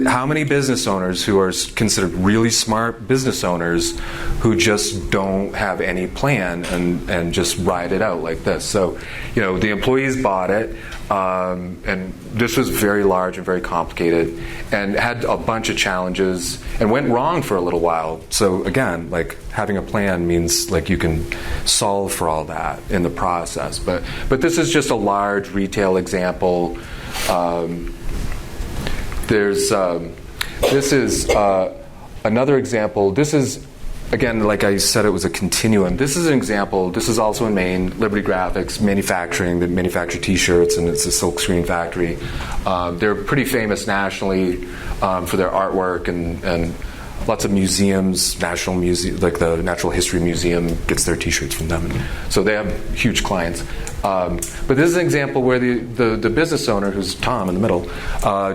how many business owners who are considered really smart business owners who just don't have any plan and just ride it out like this. So, the employees bought it, and this was very large and very complicated, and had a bunch of challenges, and went wrong for a little while. So again, having a plan means you can solve for all that in the process. But this is just a large retail example. This is another example. This is, again, like I said, it was a continuum. This is an example. This is also in Maine, Liberty Graphics, manufacturing. They manufacture T-shirts, and it's a silk screen factory. They're pretty famous nationally for their artwork, and lots of museums, national museum, like the Natural History Museum gets their T-shirts from them. So they have huge clients. But this is an example where the business owner, who's Tom in the middle,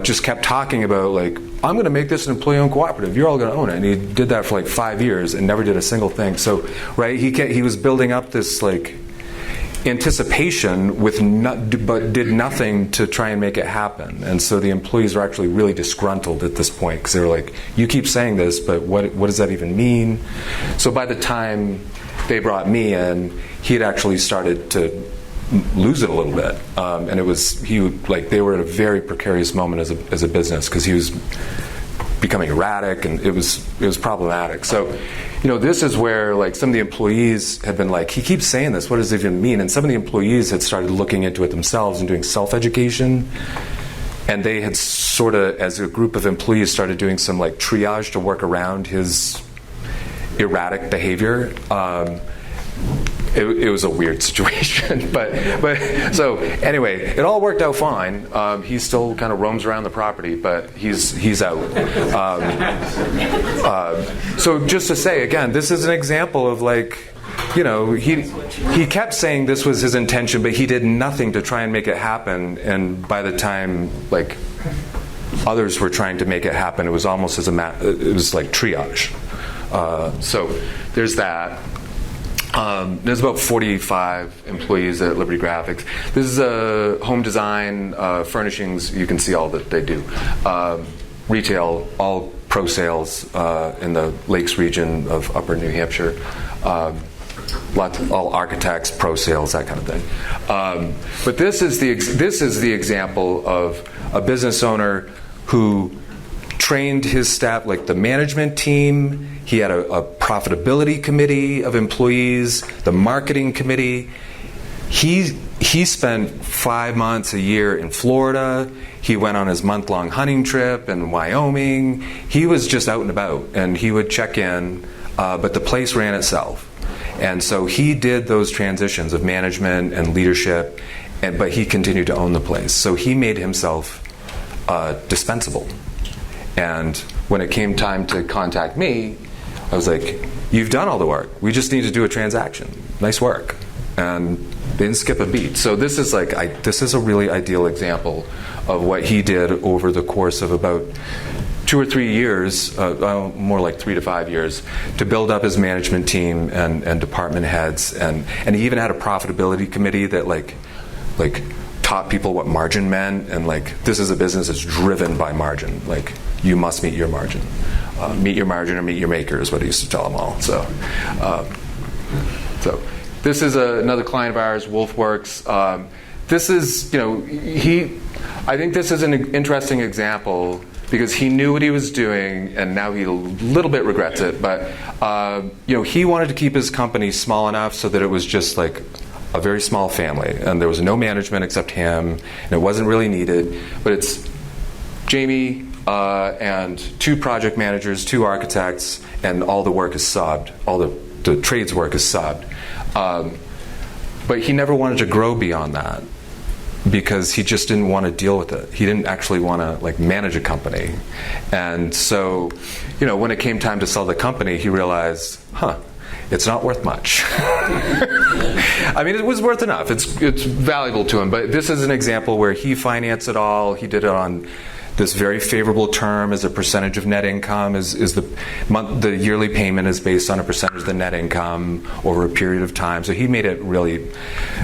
just kept talking about I'm going to make this an employee-owned cooperative. You're all going to own it. And he did that for 5 years and never did a single thing. So he was building up this anticipation but did nothing to try and make it happen. And so the employees were actually really disgruntled at this point because they were like, you keep saying this, but what does that even mean? So by the time they brought me in, he had actually started to lose it a little bit, and they were at a very precarious moment as a business because he was becoming erratic, and it was problematic. So, this is where some of the employees had been he keeps saying this, what does it even mean? And some of the employees had started looking into it themselves and doing self-education, and they had sort of, as a group of employees, started doing some triage to work around his erratic behavior. It was a weird situation, but so anyway, it all worked out fine. He still kind of roams around the property, but he's out. So just to say again, this is an example of he kept saying this was his intention, but he did nothing to try and make it happen. And by the time others were trying to make it happen, it was almost it was like triage. So there's that. There's about 45 employees at Liberty Graphics. This is home design, furnishings. You can see all that they do. Retail, all pro sales in the Lakes region of Upper New Hampshire. All architects, pro sales, that kind of thing. But this is the example of a business owner who trained his staff, the management team. He had a profitability committee of employees, the marketing committee. He spent 5 months a year in Florida. He went on his month-long hunting trip in Wyoming. He was just out and about, and he would check in, but the place ran itself. And so he did those transitions of management and leadership, but he continued to own the place. So he made himself dispensable. And when it came time to contact me, I was like, you've done all the work. We just need to do a transaction. Nice work. and they didn't skip a beat. So this is this is a really ideal example of what he did over the course of about 2 or 3 years, more like 3 to 5 years, to build up his management team and department heads, and he even had a profitability committee that like taught people what margin meant, and this is a business that's driven by margin. You must meet your margin. Meet your margin or meet your maker is what he used to tell them all. So this is another client of ours, Wolfworks. This is, I think this is an interesting example because he knew what he was doing, and now he a little bit regrets it. But he wanted to keep his company small enough so that it was just like a very small family, and there was no management except him, and it wasn't really needed. But it's Jamie and 2 project managers, 2 architects, and all the work is subbed. All the trades work is subbed. But he never wanted to grow beyond that because he just didn't want to deal with it. He didn't actually want to manage a company. And so, when it came time to sell the company, he realized, it's not worth much. I mean, it was worth enough. It's valuable to him. But this is an example where he financed it all. He did it on this very favorable term as a percentage of net income. The yearly payment is based on a percentage of the net income over a period of time. So he made it really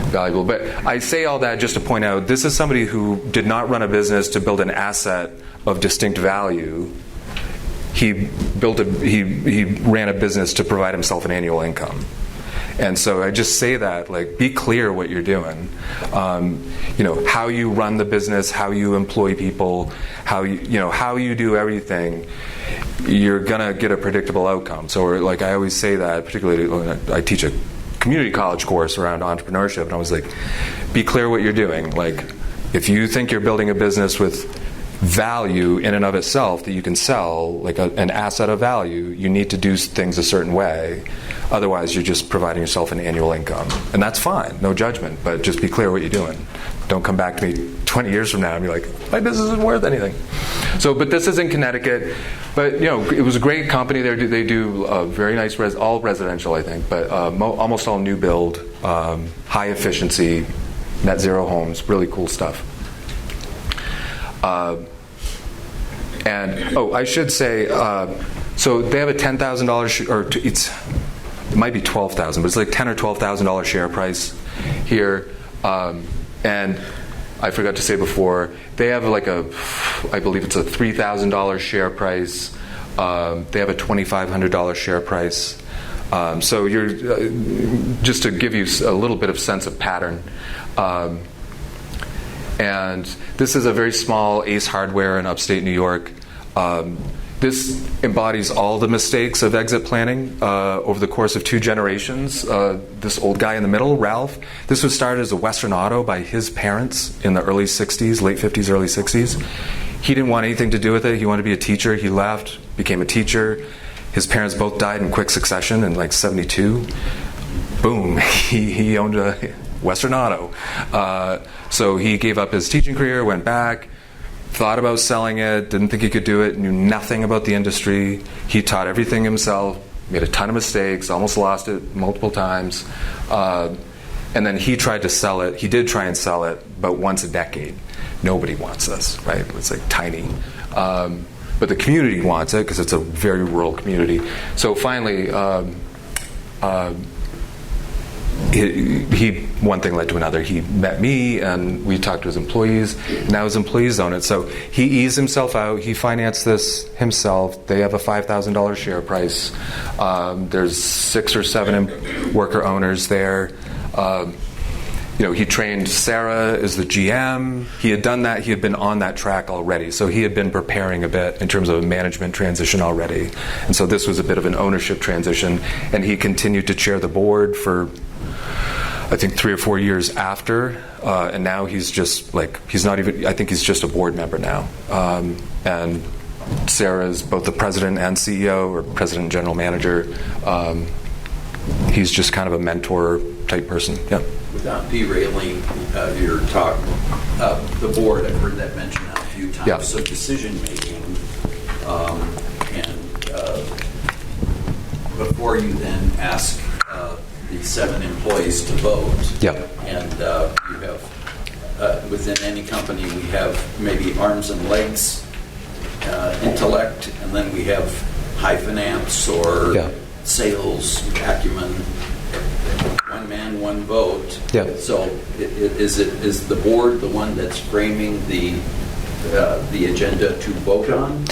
valuable. But I say all that just to point out, this is somebody who did not run a business to build an asset of distinct value. He ran a business to provide himself an annual income. And so I just say that, be clear what you're doing. How you run the business, how you employ people, how you do everything, you're gonna get a predictable outcome. So I always say that, particularly when I teach a community college course around entrepreneurship, and I was like, be clear what you're doing. If you think you're building a business with value in and of itself that you can sell, an asset of value, you need to do things a certain way. Otherwise, you're just providing yourself an annual income. And that's fine, no judgment, but just be clear what you're doing. Don't come back to me 20 years from now and be like, my business isn't worth anything. But this is in Connecticut. But, it was a great company. They do very nice, all residential, I think, but almost all new build, high efficiency, net zero homes, really cool stuff. I should say, so they have a $10,000, it might be $12,000, but it's like $10,000 or $12,000 share price here. And I forgot to say before, they have I believe it's a $3,000 share price. They have a $2,500 share price. So you're just to give you a little bit of sense of pattern. And this is a very small Ace Hardware in upstate New York. This embodies all the mistakes of exit planning over the course of 2 generations. This old guy in the middle, Ralph, this was started as a Western Auto by his parents in the early 60s, late 50s, early 60s. He didn't want anything to do with it. He wanted to be a teacher. He left, became a teacher. His parents both died in quick succession in 72. Boom, he owned a Western Auto. So he gave up his teaching career, went back, thought about selling it, didn't think he could do it, knew nothing about the industry. He taught everything himself, made a ton of mistakes, almost lost it multiple times. And then he tried to sell it. He did try and sell it, but once a decade. Nobody wants this, right? It's tiny. But the community wants it because it's a very rural community. So finally, one thing led to another. He met me, and we talked to his employees. Now his employees own it. So he eased himself out. He financed this himself. They have a $5,000 share price. There's 6 or 7 worker owners there. He trained Sarah as the GM. He had done that. He had been on that track already. So he had been preparing a bit in terms of a management transition already. And so this was a bit of an ownership transition. And he continued to chair the board for, I think, 3 or 4 years after. And now he's just he's not even, I think he's just a board member now. And Sarah is both the president and CEO, or president and general manager. He's just kind of a mentor type person. Yeah. Without derailing your talk, the board, I've heard that mentioned now a few times. Yeah. So decision making, and before you then ask the 7 employees to vote. Yeah. And you have, within any company, we have maybe arms and legs, intellect, and then we have high finance or sales acumen. One man, one vote. Yeah. So is the board the one that's framing the agenda to vote on?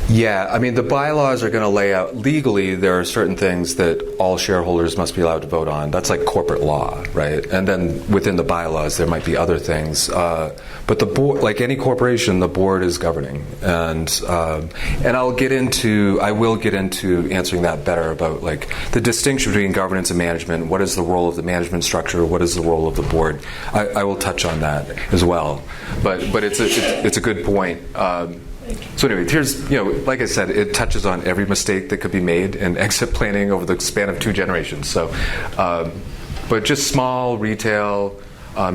Yeah, I mean, the bylaws are going to lay out, legally, there are certain things that all shareholders must be allowed to vote on. That's like corporate law, right? And then within the bylaws, there might be other things. But the board, like any corporation, the board is governing. And I will get into answering that better about like the distinction between governance and management. What is the role of the management structure? What is the role of the board? I will touch on that as well. But it's a good point. So anyway, here's, like I said, it touches on every mistake that could be made in exit planning over the span of 2 generations. So, but just small retail,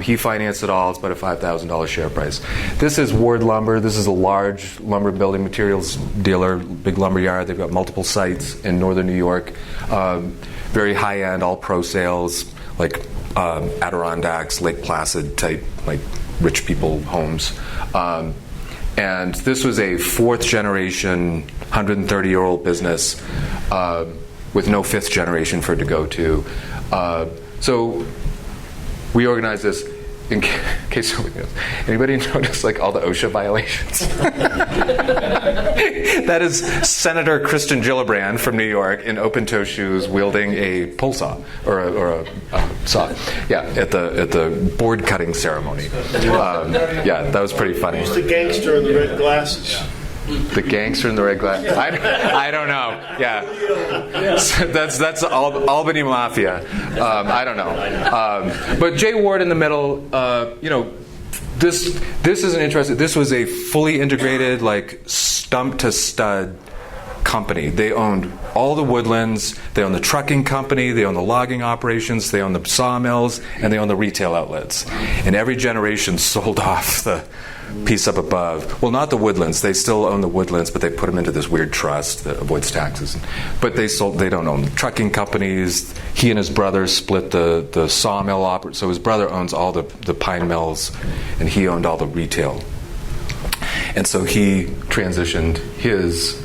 he financed it all. It's about a $5,000 share price. This is Ward Lumber. This is a large lumber building materials dealer, big lumber yard. They've got multiple sites in northern New York. Very high-end, all pro sales, like Adirondacks, Lake Placid type, like rich people homes. And this was a 4th generation, 130-year-old business with no 5th generation for it to go to. So we organized this in case anybody notice like all the OSHA violations. That is Senator Kristen Gillibrand from New York in open-toe shoes wielding a pole saw or a saw. Yeah, at the board cutting ceremony. Yeah, that was pretty funny. Who's the gangster in the red glasses? The gangster in the red glass. I don't know. Yeah, so that's Albany Mafia. I don't know. But Jay Ward in the middle. This is an interesting. This was a fully integrated, like stump to stud company. They owned all the woodlands. They owned the trucking company. They owned the logging operations. They owned the sawmills, and they owned the retail outlets. And every generation sold off the piece up above. Well, not the woodlands. They still own the woodlands, but they put them into this weird trust that avoids taxes. But they don't own the trucking companies. He and his brother split the sawmill so his brother owns all the pine mills, and he owned all the retail. And so he transitioned his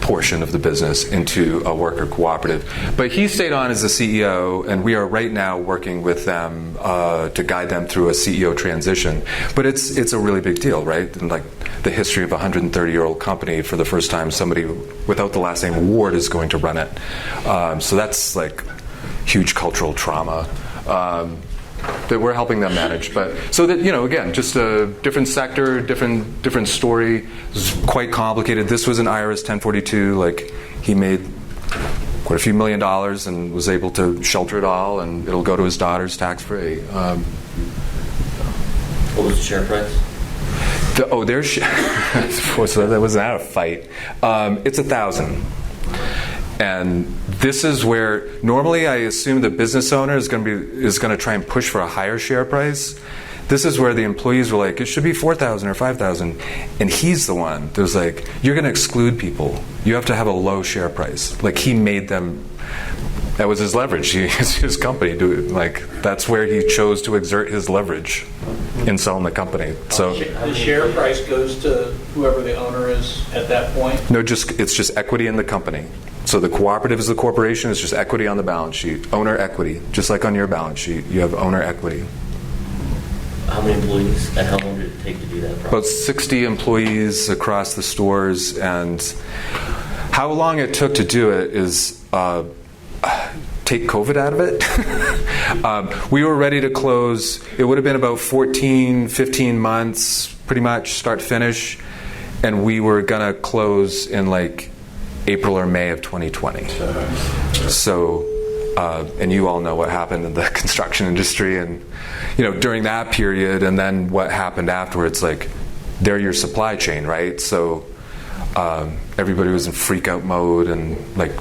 portion of the business into a worker cooperative. But he stayed on as the CEO, and we are right now working with them to guide them through a CEO transition. But it's a really big deal, right? And like the history of a 130-year-old company, for the first time somebody without the last name Ward is going to run it. So that's like huge cultural trauma that we're helping them manage. But so that, again, just a different sector, different story. It's quite complicated. This was an IRS 1042. Like, he made quite a few $1 million and was able to shelter it all, and it'll go to his daughters tax-free. What was the share price? So that was not a fight. It's 1,000. And this is where normally I assume the business owner is going to try and push for a higher share price. This is where the employees were like, it should be 4,000 or 5,000, and he's the one that was like, you're going to exclude people. You have to have a low share price. Like, he made them. That was his leverage. His company. That's where he chose to exert his leverage in selling the company. So the share price goes to whoever the owner is at that point? No, it's just equity in the company. So the cooperative is the corporation. It's just equity on the balance sheet. Owner equity. Just like on your balance sheet, you have owner equity. How many employees and how long did it take to do that process? About 60 employees across the stores. And how long it took to do it is take COVID out of it. We were ready to close. It would have been about 14, 15 months, pretty much, start finish. And we were going to close in like April or May of 2020. So, and you all know what happened in the construction industry, and during that period, and then what happened afterwards. Like, they're your supply chain, right? So everybody was in freak out mode, and like,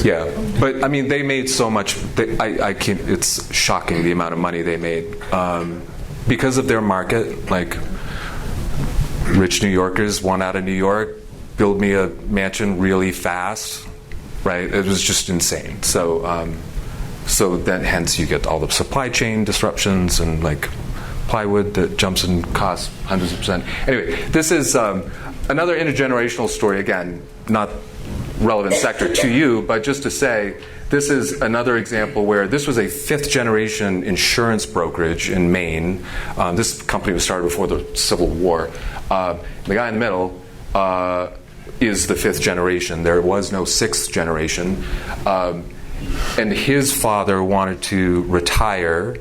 yeah. But I mean, they made so much. I can't. It's shocking the amount of money they made because of their market. Like, rich New Yorkers want out of New York. Build me a mansion really fast, right? It was just insane. So then hence you get all the supply chain disruptions and like plywood that jumps in cost hundreds of percent. Anyway, this is another intergenerational story. Again, not relevant sector to you, but just to say, this is another example where this was a 5th generation insurance brokerage in Maine. This company was started before the Civil War. The guy in the middle is the 5th generation. There was no 6th generation. And his father wanted to retire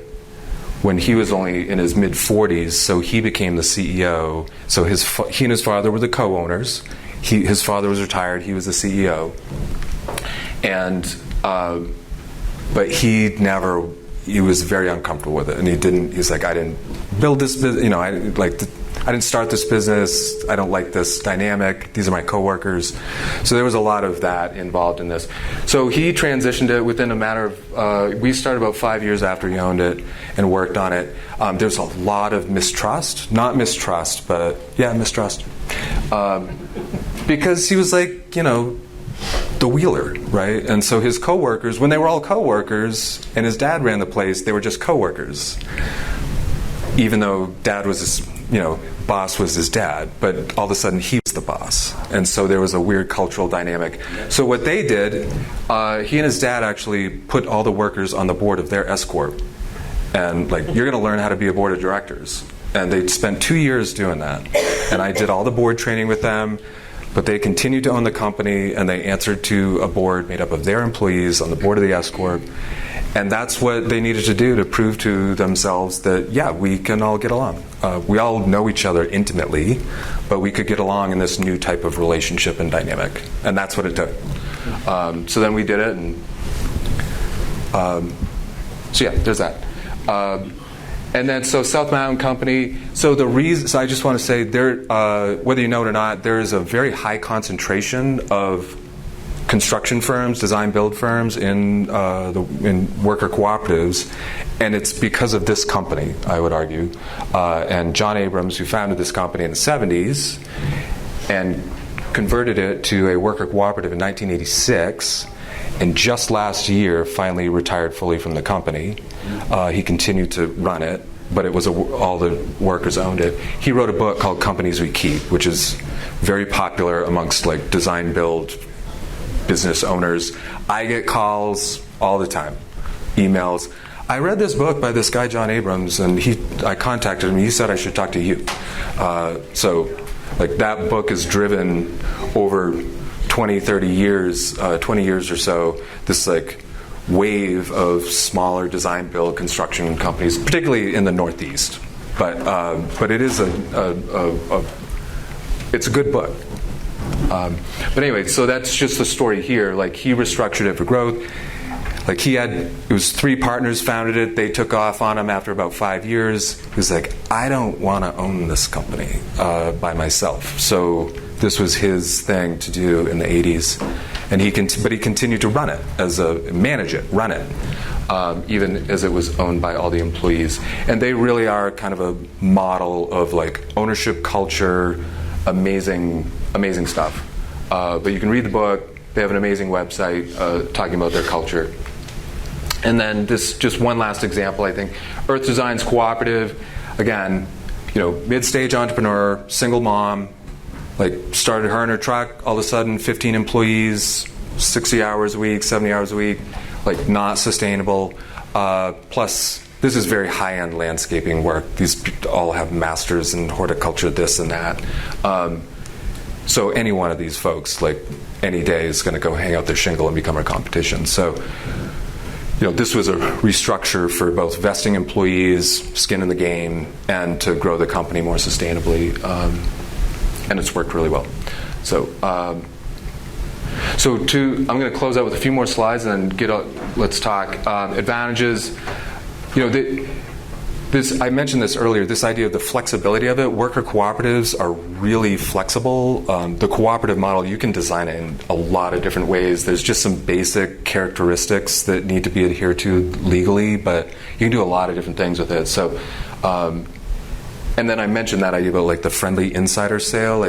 when he was only in his mid-40s, so he became the CEO. So he and his father were the co-owners. His father was retired, he was the CEO. And but he was very uncomfortable with it, and he's like, I didn't build this business, I didn't start this business, I don't like this dynamic, these are my coworkers. So there was a lot of that involved in this. So he transitioned it within a matter of, we started about 5 years after he owned it and worked on it. There's a lot of mistrust, not mistrust, but yeah, mistrust. Because he was like, the wheeler, right? And so his coworkers, when they were all coworkers and his dad ran the place, they were just coworkers. Even though dad was his, boss was his dad, but all of a sudden he was the boss. And so there was a weird cultural dynamic. So what they did, he and his dad actually put all the workers on the board of their S Corp. And you're going to learn how to be a board of directors. And they spent 2 years doing that. And I did all the board training with them. But they continued to own the company, and they answered to a board made up of their employees on the board of the S Corp. And that's what they needed to do to prove to themselves that, yeah, we can all get along. We all know each other intimately, but we could get along in this new type of relationship and dynamic. And that's what it took. So then we did it, and so yeah, there's that. And then, so South Mountain Company. So I just want to say, whether you know it or not, there is a very high concentration of construction firms, design build firms in worker cooperatives, and it's because of this company, I would argue. And John Abrams, who founded this company in the 70s, and converted it to a worker cooperative in 1986. And just last year, finally retired fully from the company. He continued to run it, but it was all the workers owned it. He wrote a book called Companies We Keep, which is very popular amongst design build business owners. I get calls all the time, emails. I read this book by this guy John Abrams, and I contacted him. He said I should talk to you. So that book is driven over 20, 30 years, 20 years or so, this wave of smaller design build construction companies, particularly in the Northeast. But it is it's a good book. But anyway, so that's just the story here. He restructured it for growth. It was 3 partners founded it. They took off on him after about 5 years. He was like, I don't want to own this company by myself. So this was his thing to do in the 80s. And he continued to run it run it, even as it was owned by all the employees. And they really are kind of a model of ownership culture, amazing stuff. But you can read the book. They have an amazing website talking about their culture. And then just one last example, I think. Earth Designs Cooperative, again, mid-stage entrepreneur, single mom, started her and her truck, all of a sudden 15 employees, 60 hours a week, 70 hours a week, not sustainable. Plus, this is very high-end landscaping work. These people all have masters in horticulture, this and that. So any one of these folks, any day, is going to go hang out their shingle and become our competition. So, this was a restructure for both vesting employees, skin in the game, and to grow the company more sustainably. And it's worked really well. So, I'm going to close out with a few more slides and then let's talk advantages. I mentioned this earlier, this idea of the flexibility of it. Worker cooperatives are really flexible. The cooperative model, you can design it in a lot of different ways. There's just some basic characteristics that need to be adhered to legally, but you can do a lot of different things with it. So, and then I mentioned that idea about the friendly insider sale.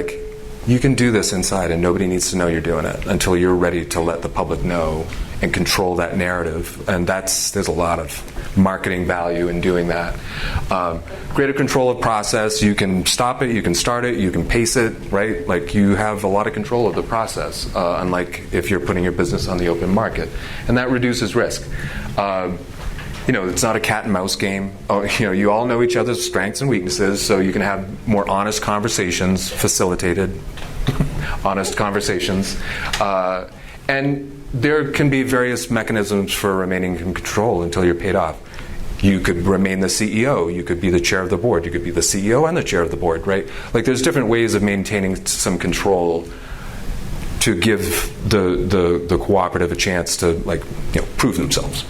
you can do this inside and nobody needs to know you're doing it until you're ready to let the public know and control that narrative. And there's a lot of marketing value in doing that. Greater control of process, you can stop it, you can start it, you can pace it, right? Like you have a lot of control of the process, unlike if you're putting your business on the open market. And that reduces risk. It's not a cat and mouse game. You all know each other's strengths and weaknesses, so you can have more honest conversations, facilitated honest conversations. And there can be various mechanisms for remaining in control until you're paid off. You could remain the CEO. You could be the chair of the board. You could be the CEO and the chair of the board, right? Like there's different ways of maintaining some control to give the cooperative a chance to prove themselves.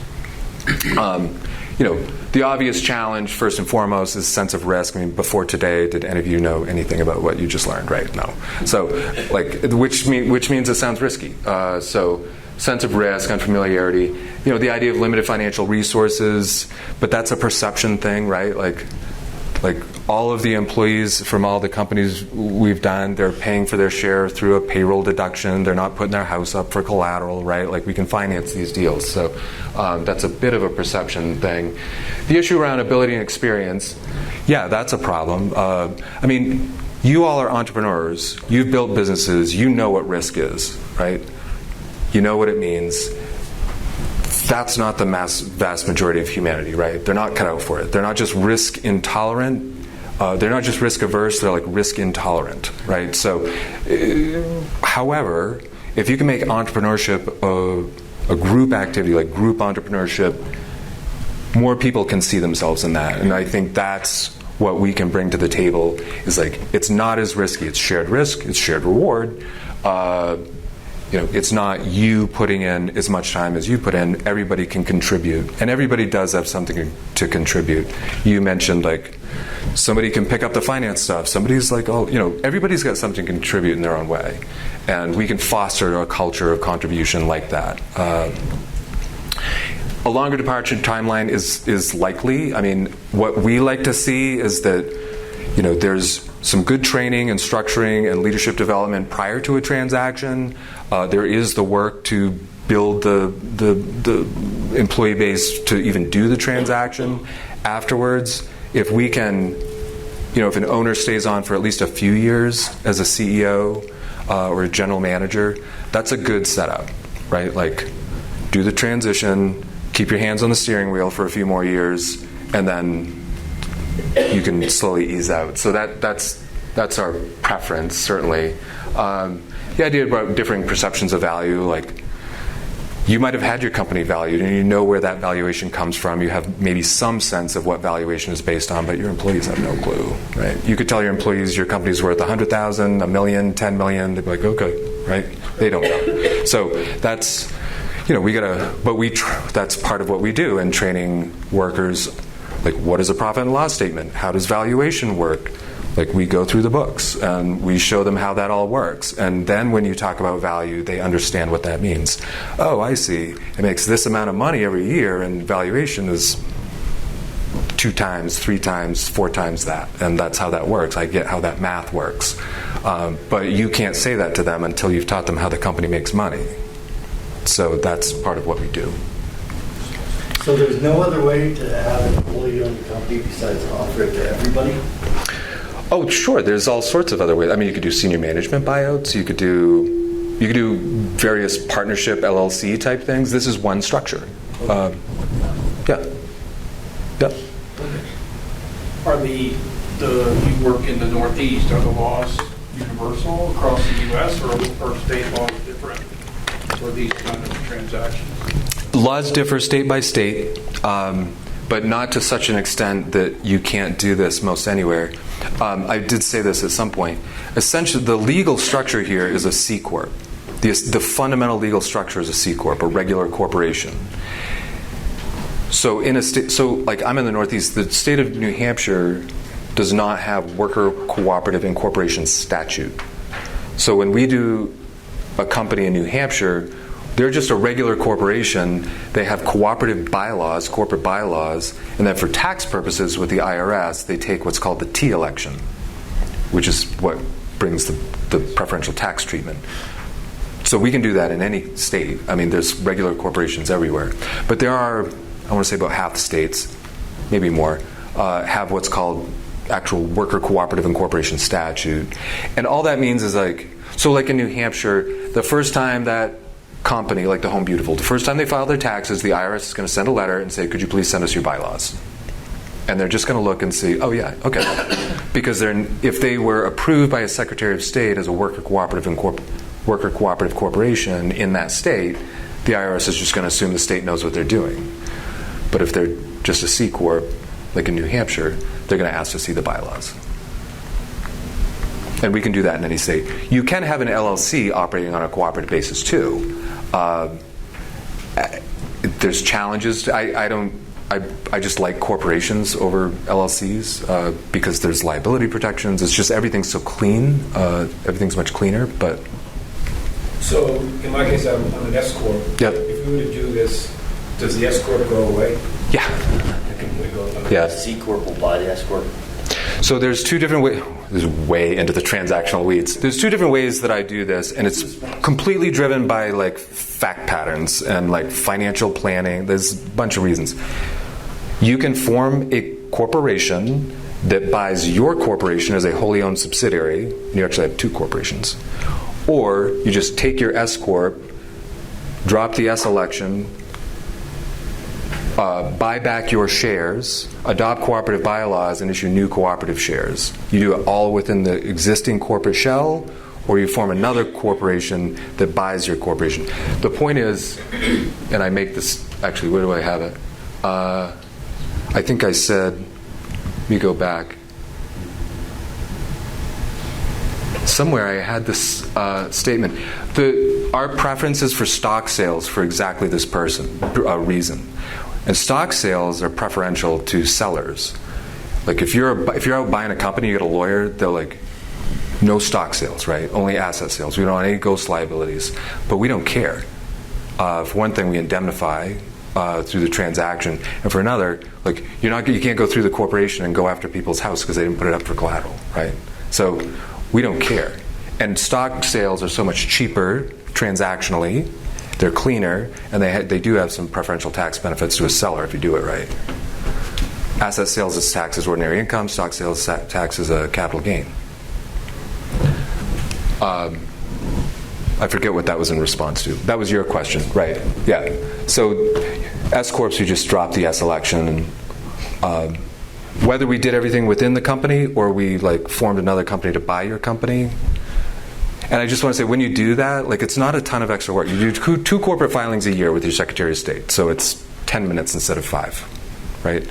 The obvious challenge, first and foremost, is sense of risk. I mean, before today, did any of you know anything about what you just learned, right? No. So, which means it sounds risky. So, sense of risk, unfamiliarity. The idea of limited financial resources, but that's a perception thing, right? Like all of the employees from all the companies we've done, they're paying for their share through a payroll deduction. They're not putting their house up for collateral, right? Like we can finance these deals. So that's a bit of a perception thing. The issue around ability and experience, yeah, that's a problem. You all are entrepreneurs. You've built businesses. You know what risk is, right? You know what it means. That's not the vast majority of humanity, right? They're not cut out for it. They're not just risk intolerant. They're not just risk averse. They're like risk intolerant, right? So, however, if you can make entrepreneurship a group activity, like group entrepreneurship, more people can see themselves in that. And I think that's what we can bring to the table is it's not as risky. It's shared risk. It's shared reward. It's not you putting in as much time as you put in. Everybody can contribute, and everybody does have something to contribute. You mentioned somebody can pick up the finance stuff. Somebody's everybody's got something to contribute in their own way, and we can foster a culture of contribution like that. A longer departure timeline is likely. I mean, what we like to see is that there's some good training and structuring and leadership development prior to a transaction. There is the work to build the employee base to even do the transaction afterwards. If we can, if an owner stays on for at least a few years as a CEO or a general manager, that's a good setup, right? Do the transition, keep your hands on the steering wheel for a few more years, and then you can slowly ease out. So that's our preference, certainly. The idea about differing perceptions of value, you might have had your company valued and you know where that valuation comes from. You have maybe some sense of what valuation is based on, but your employees have no clue, right? You could tell your employees your company's worth $100,000, $1 million, $10 million. They'd be like, okay, right? They don't know. So that's, that's part of what we do in training workers. What is a profit and loss statement? How does valuation work? We go through the books and we show them how that all works. And then when you talk about value, they understand what that means. Oh, I see. It makes this amount of money every year, and valuation is 2 times, 3 times, 4 times that. And that's how that works. I get how that math works. But you can't say that to them until you've taught them how the company makes money. So that's part of what we do. So there's no other way to have an employee-owned company besides offer it to everybody? Oh, sure. There's all sorts of other ways. I mean, you could do senior management buyouts. You could do various partnership LLC type things. This is one structure. Yeah. Are you work in the Northeast? Are the laws universal across the U.S. or state laws different for these kind of transactions? Laws differ state by state, but not to such an extent that you can't do this most anywhere. I did say this at some point. Essentially, the legal structure here is a C Corp. The fundamental legal structure is a C Corp, a regular corporation. So I'm in the Northeast. The state of New Hampshire does not have worker cooperative incorporation statute. So when we do a company in New Hampshire, they're just a regular corporation. They have cooperative bylaws, corporate bylaws, and then for tax purposes with the IRS, they take what's called the T election, which is what brings the the preferential tax treatment. So we can do that in any state. I mean, there's regular corporations everywhere. But there are, I want to say about half the states, maybe more, have what's called actual worker cooperative incorporation statute. And all that means is like, so like in New Hampshire, the first time that company, like the Home Beautiful, the first time they file their taxes, the IRS is going to send a letter and say, could you please send us your bylaws? And they're just going to look and see, oh yeah, okay. Because if they were approved by a Secretary of State as a worker cooperative corporation in that state, the IRS is just going to assume the state knows what they're doing. But if they're just a C Corp, like in New Hampshire, they're going to ask to see the bylaws. And we can do that in any state. You can have an LLC operating on a cooperative basis too. There's challenges. I just like corporations over LLCs because there's liability protections. It's just everything's so clean. Everything's much cleaner. But so in my case, I'm an S corp. Yep. If we were to do this, does the S corp go away? Yeah. Yeah. C corp will buy the S corp. So there's two different ways. This is way into the transactional weeds. There's two different ways that I do this, and it's completely driven by like fact patterns and like financial planning. There's a bunch of reasons. You can form a corporation that buys your corporation as a wholly owned subsidiary, and you actually have two corporations. Or you just take your S corp, drop the S election, buy back your shares, adopt cooperative bylaws, and issue new cooperative shares. You do it all within the existing corporate shell, or you form another corporation that buys your corporation. The point is, and I make this, actually, where do I have it? I think I said, let me go back. Somewhere I had this statement. Our preference is for stock sales for exactly this reason. And stock sales are preferential to sellers. Like if you're out buying a company, you get a lawyer, they're like, no stock sales, right? Only asset sales. We don't want any ghost liabilities. But we don't care. For one thing, we indemnify through the transaction, and for another, like you can't go through the corporation and go after people's house because they didn't put it up for collateral, right? So we don't care. And stock sales are so much cheaper transactionally. They're cleaner, and they do have some preferential tax benefits to a seller if you do it right. Asset sales is taxed as ordinary income. Stock sales tax is a capital gain. I forget what that was in response to. That was your question, right? Yeah. So S corps, you just drop the S election, and whether we did everything within the company or we like formed another company to buy your company. And I just want to say, when you do that, like it's not a ton of extra work. You do 2 corporate filings a year with your Secretary of State, so it's 10 minutes instead of 5, right?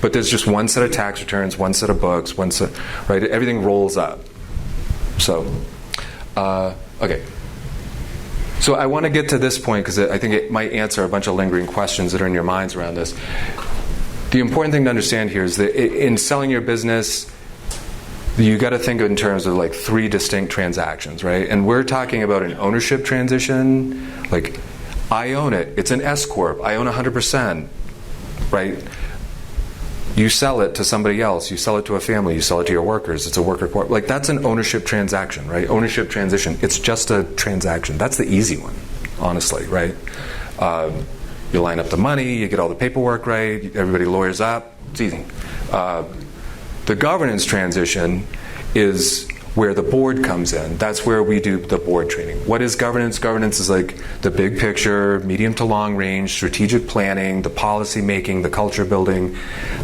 But there's just one set of tax returns, one set of books, one set, right? Everything rolls up. So, okay. So I want to get to this point because I think it might answer a bunch of lingering questions that are in your minds around this. The important thing to understand here is that in selling your business, you got to think in terms of like 3 distinct transactions, right? And we're talking about an ownership transition. Like, I own it. It's an S corp. I own 100%, right? You sell it to somebody else. You sell it to a family. You sell it to your workers. It's a worker corp. Like, that's an ownership transaction, right? Ownership transition. It's just a transaction. That's the easy one, honestly, right? You line up the money. You get all the paperwork right. Everybody lawyers up. It's easy. The governance transition is where the board comes in. That's where we do the board training. What is governance? Governance is like the big picture, medium to long range, strategic planning, the policy making, the culture building,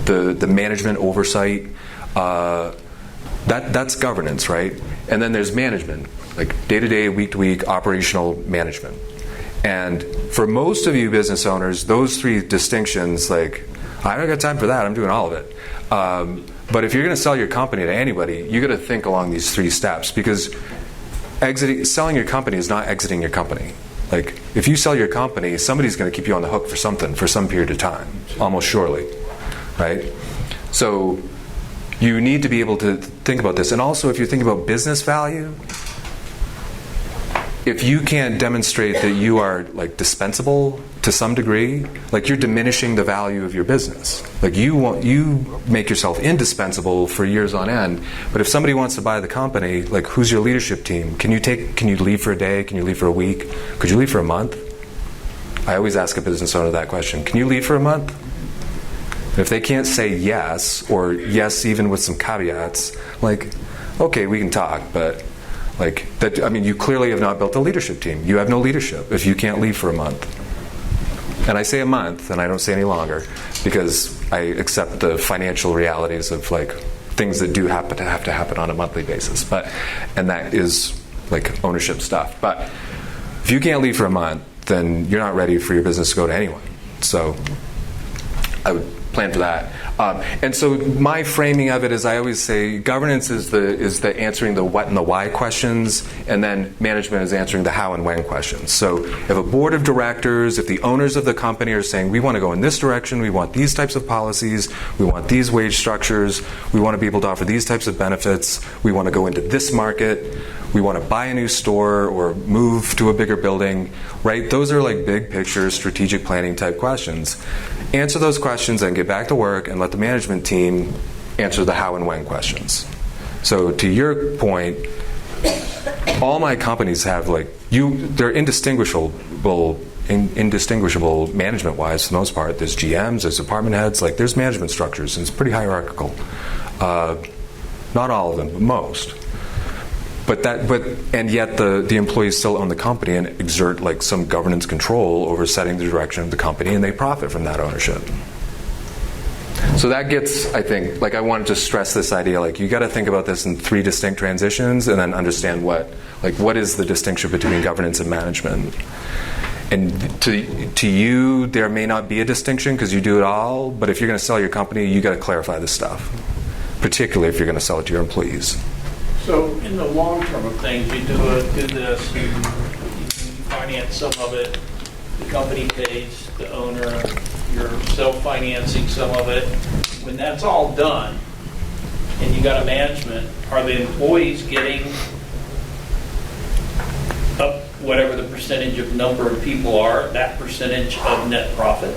the management oversight. That's governance, right? And then there's management, like day-to-day, week-to-week, operational management. And for most of you business owners, those 3 distinctions, like, I don't got time for that. I'm doing all of it. But if you're going to sell your company to anybody, you got to think along these 3 steps, because selling your company is not exiting your company. Like, if you sell your company, somebody's going to keep you on the hook for something for some period of time, almost surely, right? So you need to be able to think about this. And also, if you think about business value, if you can't demonstrate that you are like dispensable to some degree, like you're diminishing the value of your business. Like you make yourself indispensable for years on end. But if somebody wants to buy the company, like who's your leadership team? Can you leave for a day? Can you leave for a week? Could you leave for a month? I always ask a business owner that question. Can you leave for a month? If they can't say yes, or yes even with some caveats, like, okay, we can talk, but like that, I mean, you clearly have not built a leadership team. You have no leadership if you can't leave for a month. And I say a month, and I don't say any longer, because I accept the financial realities of like things that do have to happen on a monthly basis. And that is like ownership stuff. But if you can't leave for a month, then you're not ready for your business to go to anyone. So I would plan for that. And so my framing of it is, I always say governance is the answering the what and the why questions, and then management is answering the how and when questions. So if a board of directors, if the owners of the company are saying, we want to go in this direction, we want these types of policies, we want these wage structures, we want to be able to offer these types of benefits, we want to go into this market, we want to buy a new store or move to a bigger building, right? Those are like big picture, strategic planning type questions. Answer those questions and get back to work and let the management team answer the how and when questions. So to your point, all my companies have like, they're indistinguishable management-wise for the most part. There's GMs, there's department heads, like there's management structures, and it's pretty hierarchical. Not all of them, but most. And yet the employees still own the company and exert like some governance control over setting the direction of the company, and they profit from that ownership. So that gets, I think, like I wanted to stress this idea, like you got to think about this in 3 distinct transitions, and then understand what is the distinction between governance and management. And to you, there may not be a distinction because you do it all, but if you're going to sell your company, you got to clarify this stuff, particularly if you're going to sell it to your employees. So in the long term of things, you do this, you finance some of it, the company pays the owner, you're self-financing some of it. When that's all done, and you got a management, are the employees getting up whatever the percentage of number of people are, that percentage of net profit?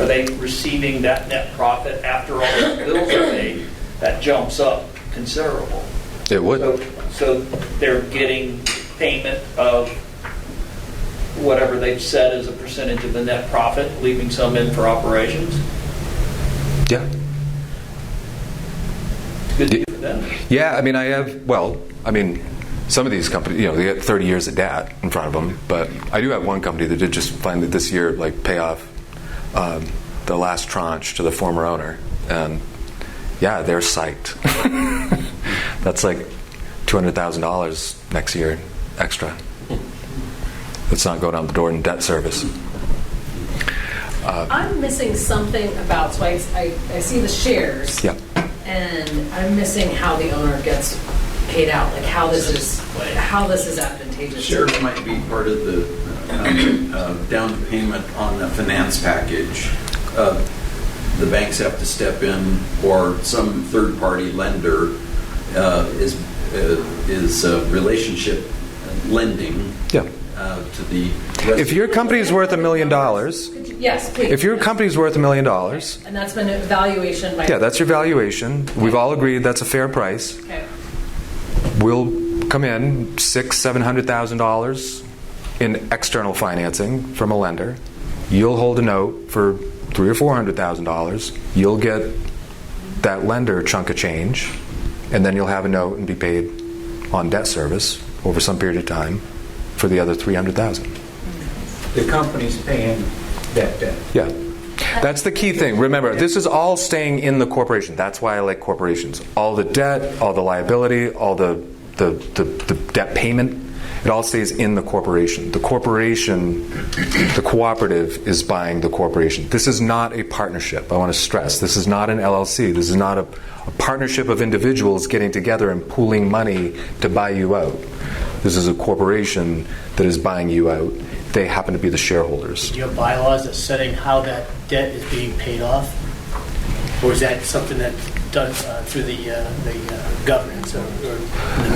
Are they receiving that net profit after all the bills are paid? That jumps up considerable. It would. So they're getting payment of whatever they've set as a percentage of the net profit, leaving some in for operations? Yeah. It's good deal for them. Yeah, I mean, some of these companies, they get 30 years of debt in front of them, but I do have one company that did just finally this year, like, pay off the last tranche to the former owner, and yeah, they're psyched. That's like $200,000 next year extra. Let's not go down the door in debt service. I'm missing something about, so I see the shares, yeah, and I'm missing how the owner gets paid out, like how this is advantageous. Shares might be part of the down payment on the finance package. The banks have to step in, or some third-party lender is relationship lending. Yeah. To the. If your company's worth $1 million, yes, please. If your company's worth $1 million, and that's been a valuation by. Yeah, that's your valuation. We've all agreed that's a fair price. Okay. We'll come in $600,000-$700,000 in external financing from a lender. You'll hold a note for $300,000 or $400,000. You'll get that lender chunk of change, and then you'll have a note and be paid on debt service over some period of time for the other $300,000. The company's paying that debt. Yeah. That's the key thing. Remember, this is all staying in the corporation. That's why I like corporations. All the debt, all the liability, all the debt payment, it all stays in the corporation. The corporation, the cooperative, is buying the corporation. This is not a partnership. I want to stress. This is not an LLC. This is not a partnership of individuals getting together and pooling money to buy you out. This is a corporation that is buying you out. They happen to be the shareholders. Your bylaws are setting how that debt is being paid off? Or is that something that's done through the governance?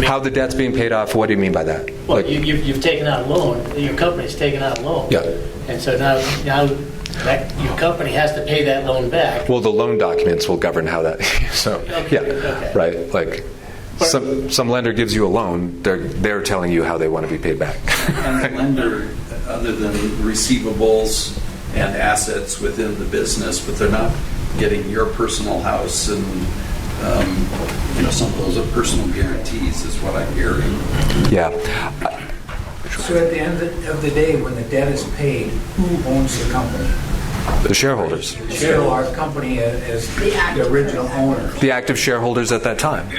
How the debt's being paid off, what do you mean by that? Well, you've taken out a loan, your company's taken out a loan. Yeah. And so now that your company has to pay that loan back. Well, the loan documents will govern how that, so, yeah, okay. right, like, some lender gives you a loan, they're telling you how they want to be paid back. And the lender, other than receivables and assets within the business, but they're not getting your personal house and some of those are personal guarantees is what I'm hearing. Yeah. So at the end of the day, when the debt is paid, who owns the company? The shareholders. Still our company as the original owner. The active shareholders at that time.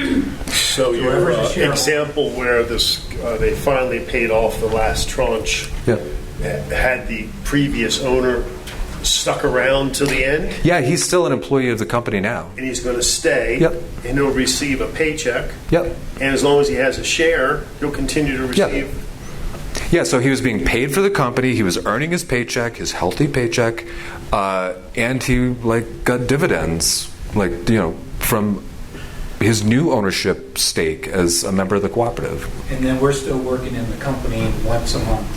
So your example where they finally paid off the last tranche, had the previous owner stuck around till the end? Yeah, he's still an employee of the company now. And he's going to stay, and he'll receive a paycheck. Yep. And as long as he has a share, he'll continue to receive. Yeah, so he was being paid for the company, he was earning his paycheck, his healthy paycheck, and he got dividends, from his new ownership stake as a member of the cooperative. And then we're still working in the company once a month.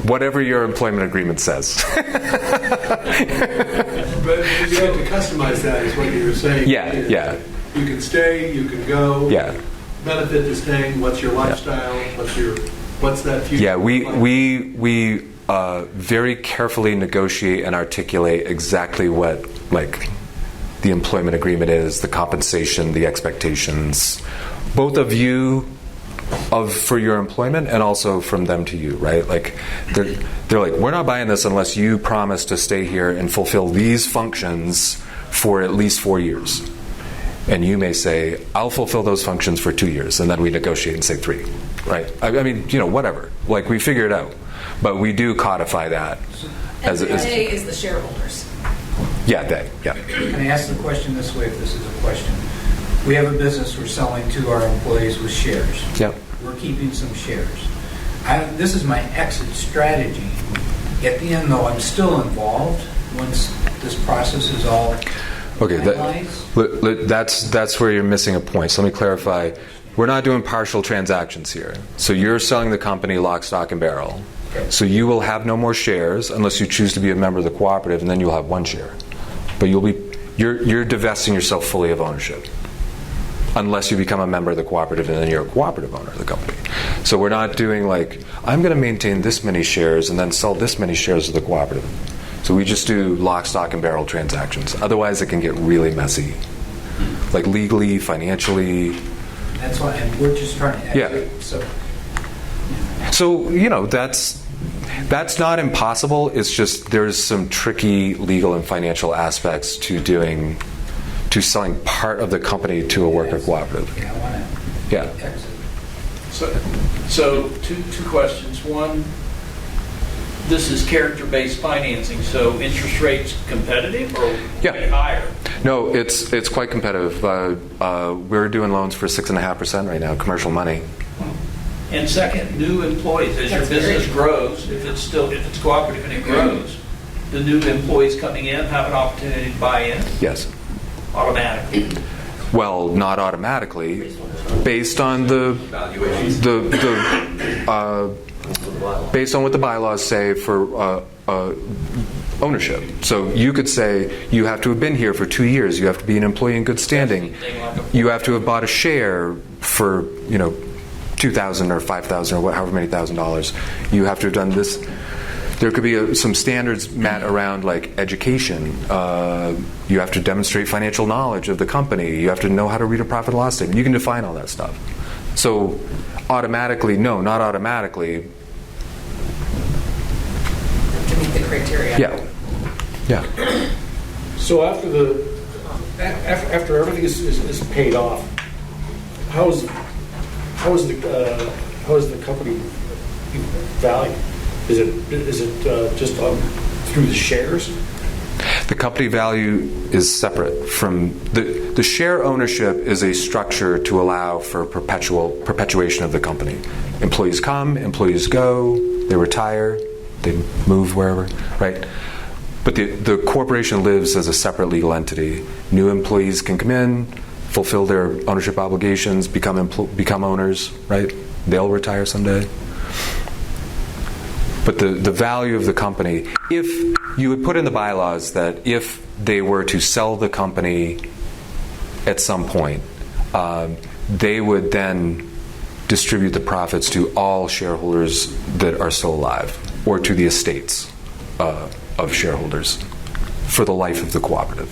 Whatever your employment agreement says. But you have to customize that, is what you were saying. Yeah. You can stay, you can go. Yeah. Benefit to staying. What's your lifestyle? What's that future? Yeah, we very carefully negotiate and articulate exactly what the employment agreement is, the compensation, the expectations, both of you for your employment and also from them to you, right? They're like, we're not buying this unless you promise to stay here and fulfill these functions for at least 4 years. And you may say, I'll fulfill those functions for 2 years, and then we negotiate and say 3, right? I mean, whatever. We figure it out. But we do codify that. And they is the shareholders. Yeah, they, yeah. Can I ask the question this way, if this is a question? We have a business we're selling to our employees with shares. Yep. We're keeping some shares. This is my exit strategy. At the end, though, I'm still involved once this process is all okay. That's where you're missing a point. So let me clarify. We're not doing partial transactions here. So you're selling the company lock, stock, and barrel. Okay. So you will have no more shares unless you choose to be a member of the cooperative, and then you'll have 1 share. But you're divesting yourself fully of ownership, unless you become a member of the cooperative and then you're a cooperative owner of the company. So we're not doing I'm going to maintain this many shares and then sell this many shares of the cooperative. So we just do lock, stock, and barrel transactions. Otherwise, it can get really messy, legally, financially. That's why, and we're just trying to exit. Yeah. So that's not impossible. It's just there's some tricky legal and financial aspects to selling part of the company to a worker cooperative. Yeah, I want to exit. So two questions. One, this is character-based financing, so interest rates competitive or way higher? No, it's quite competitive. We're doing loans for 6.5% right now, commercial money. And second, new employees. As your business grows, if it's cooperative and it grows, the new employees coming in have an opportunity to buy in? Yes. Automatically? Well, not automatically, based on based on what the bylaws say for ownership. So you could say you have to have been here for 2 years. You have to be an employee in good standing. You have to have bought a share for $2,000 or $5,000 or however many $1,000. You have to have done this. There could be some standards met around education. You have to demonstrate financial knowledge of the company. You have to know how to read a profit and loss statement. You can define all that stuff. So automatically, no, not automatically. To meet the criteria. Yeah. So after everything is paid off, how is the company valued? Is it just through the shares? The company value is separate from the share ownership is a structure to allow for perpetuation of the company. Employees come, employees go, they retire, they move wherever, right? But the corporation lives as a separate legal entity. New employees can come in, fulfill their ownership obligations, become owners, right? They'll retire someday. But the value of the company, if you would put in the bylaws that if they were to sell the company at some point, they would then distribute the profits to all shareholders that are still alive, or to the estates of shareholders for the life of the cooperative.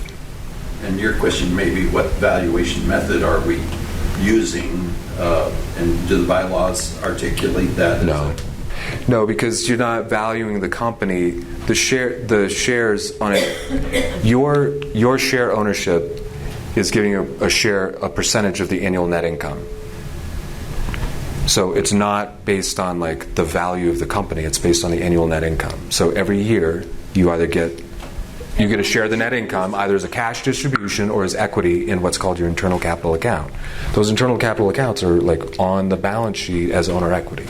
And your question may be, what valuation method are we using? And do the bylaws articulate that? No, because you're not valuing the company. The shares on it. Your share ownership is giving you a percentage of the annual net income. So it's not based on like the value of the company. It's based on the annual net income. So every year you either get a share of the net income, either as a cash distribution or as equity in what's called your internal capital account. Those internal capital accounts are like on the balance sheet as owner equity.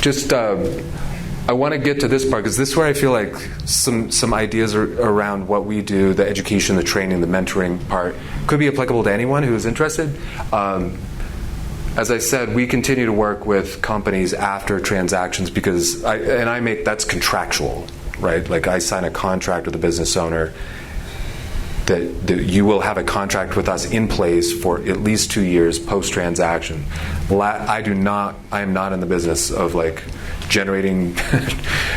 Just, I want to get to this part because this is where I feel like some ideas around what we do, the education, the training, the mentoring part, could be applicable to anyone who is interested. As I said, we continue to work with companies after transactions because that's contractual, right? Like I sign a contract with a business owner that you will have a contract with us in place for at least 2 years post-transaction. I am not in the business of like generating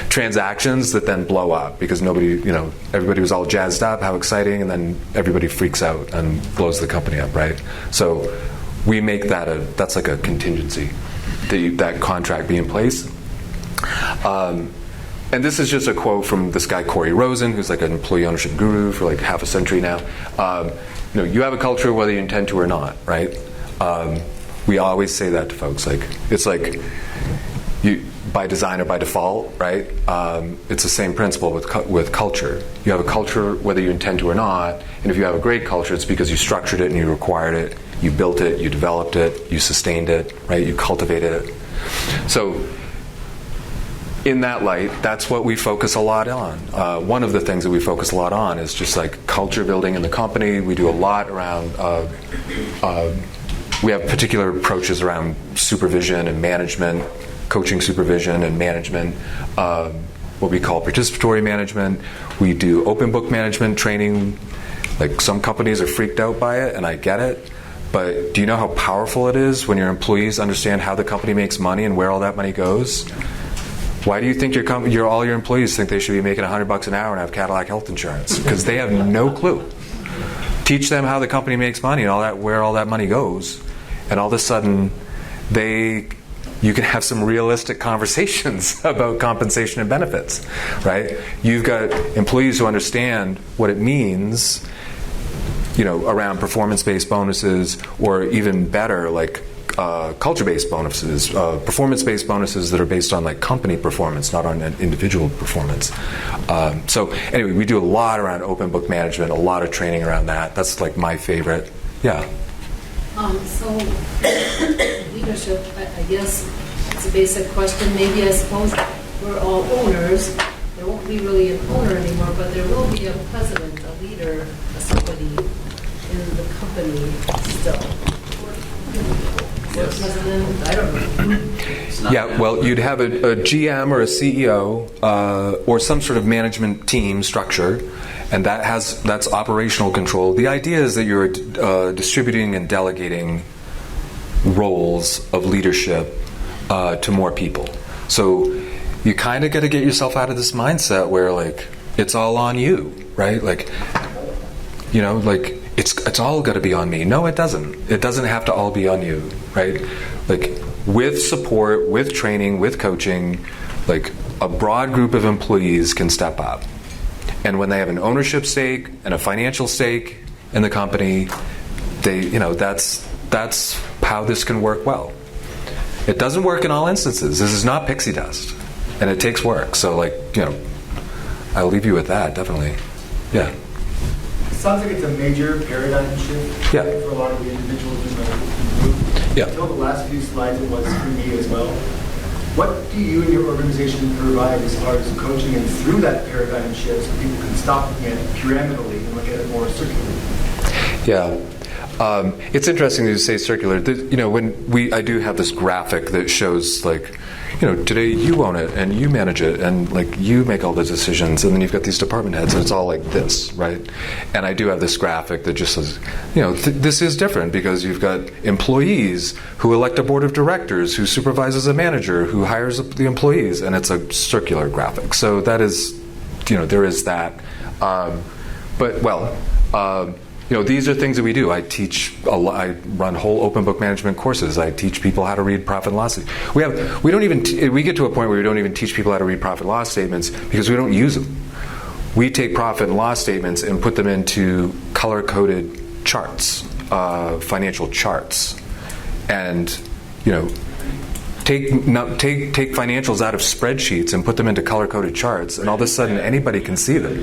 transactions that then blow up because everybody was all jazzed up, how exciting, and then everybody freaks out and blows the company up, right? So we make that's like a contingency, that contract be in place. And this is just a quote from this guy, Corey Rosen, who's like an employee ownership guru for like half a century now. You have a culture whether you intend to or not, right? We always say that to folks. Like it's like you by design or by default, right? It's the same principle with culture. You have a culture whether you intend to or not, and if you have a great culture, it's because you structured it and you required it, you built it, you developed it, you sustained it, right? You cultivated it. So in that light, that's what we focus a lot on. One of the things that we focus a lot on is just like culture building in the company. We do a lot around, we have particular approaches around supervision and management, coaching supervision and management, what we call participatory management. We do open book management training. Like some companies are freaked out by it, and I get it. But do you know how powerful it is when your employees understand how the company makes money and where all that money goes? Why do you think all your employees think they should be making $100 an hour and have Cadillac health insurance? Because they have no clue. Teach them how the company makes money and all that, where all that money goes, and all of a sudden, you can have some realistic conversations about compensation and benefits, right? You've got employees who understand what it means, around performance-based bonuses, or even better, like culture-based bonuses, performance-based bonuses that are based on like company performance, not on an individual performance. So anyway, we do a lot around open book management, a lot of training around that. That's like my favorite. Yeah. So leadership, I guess it's a basic question. Maybe I suppose we're all owners. There won't be really an owner anymore, but there will be a president, a leader, somebody in the company still. Yes. President, I don't know. Yeah, well, you'd have a GM or a CEO or some sort of management team structure, and that's operational control. The idea is that you're distributing and delegating roles of leadership to more people. So you kind of got to get yourself out of this mindset where like it's all on you, right? Like it's all got to be on me. No, it doesn't. It doesn't have to all be on you, right? Like with support, with training, with coaching, like a broad group of employees can step up. And when they have an ownership stake and a financial stake in the company, that's how this can work well. It doesn't work in all instances. This is not pixie dust, and it takes work. So I'll leave you with that, definitely. Yeah. Sounds like it's a major paradigm shift for a lot of the individuals in the group. Yeah. Until the last few slides, it was for me as well. What do you and your organization provide as far as coaching and through that paradigm shift so people can stop looking at it pyramidally and look at it more circularly? Yeah. It's interesting that you say circular. When I do have this graphic that shows like, today you own it and you manage it and like you make all the decisions, and then you've got these department heads and it's all like this, right? And I do have this graphic that just says, this is different because you've got employees who elect a board of directors, who supervises a manager, who hires the employees, and it's a circular graphic. So that is, there is that. These are things that we do. I teach I run whole open book management courses. I teach people how to read profit and loss. We get to a point where we don't even teach people how to read profit and loss statements because we don't use them. We take profit and loss statements and put them into color-coded charts, financial charts, and take financials out of spreadsheets and put them into color-coded charts, and all of a sudden anybody can see them.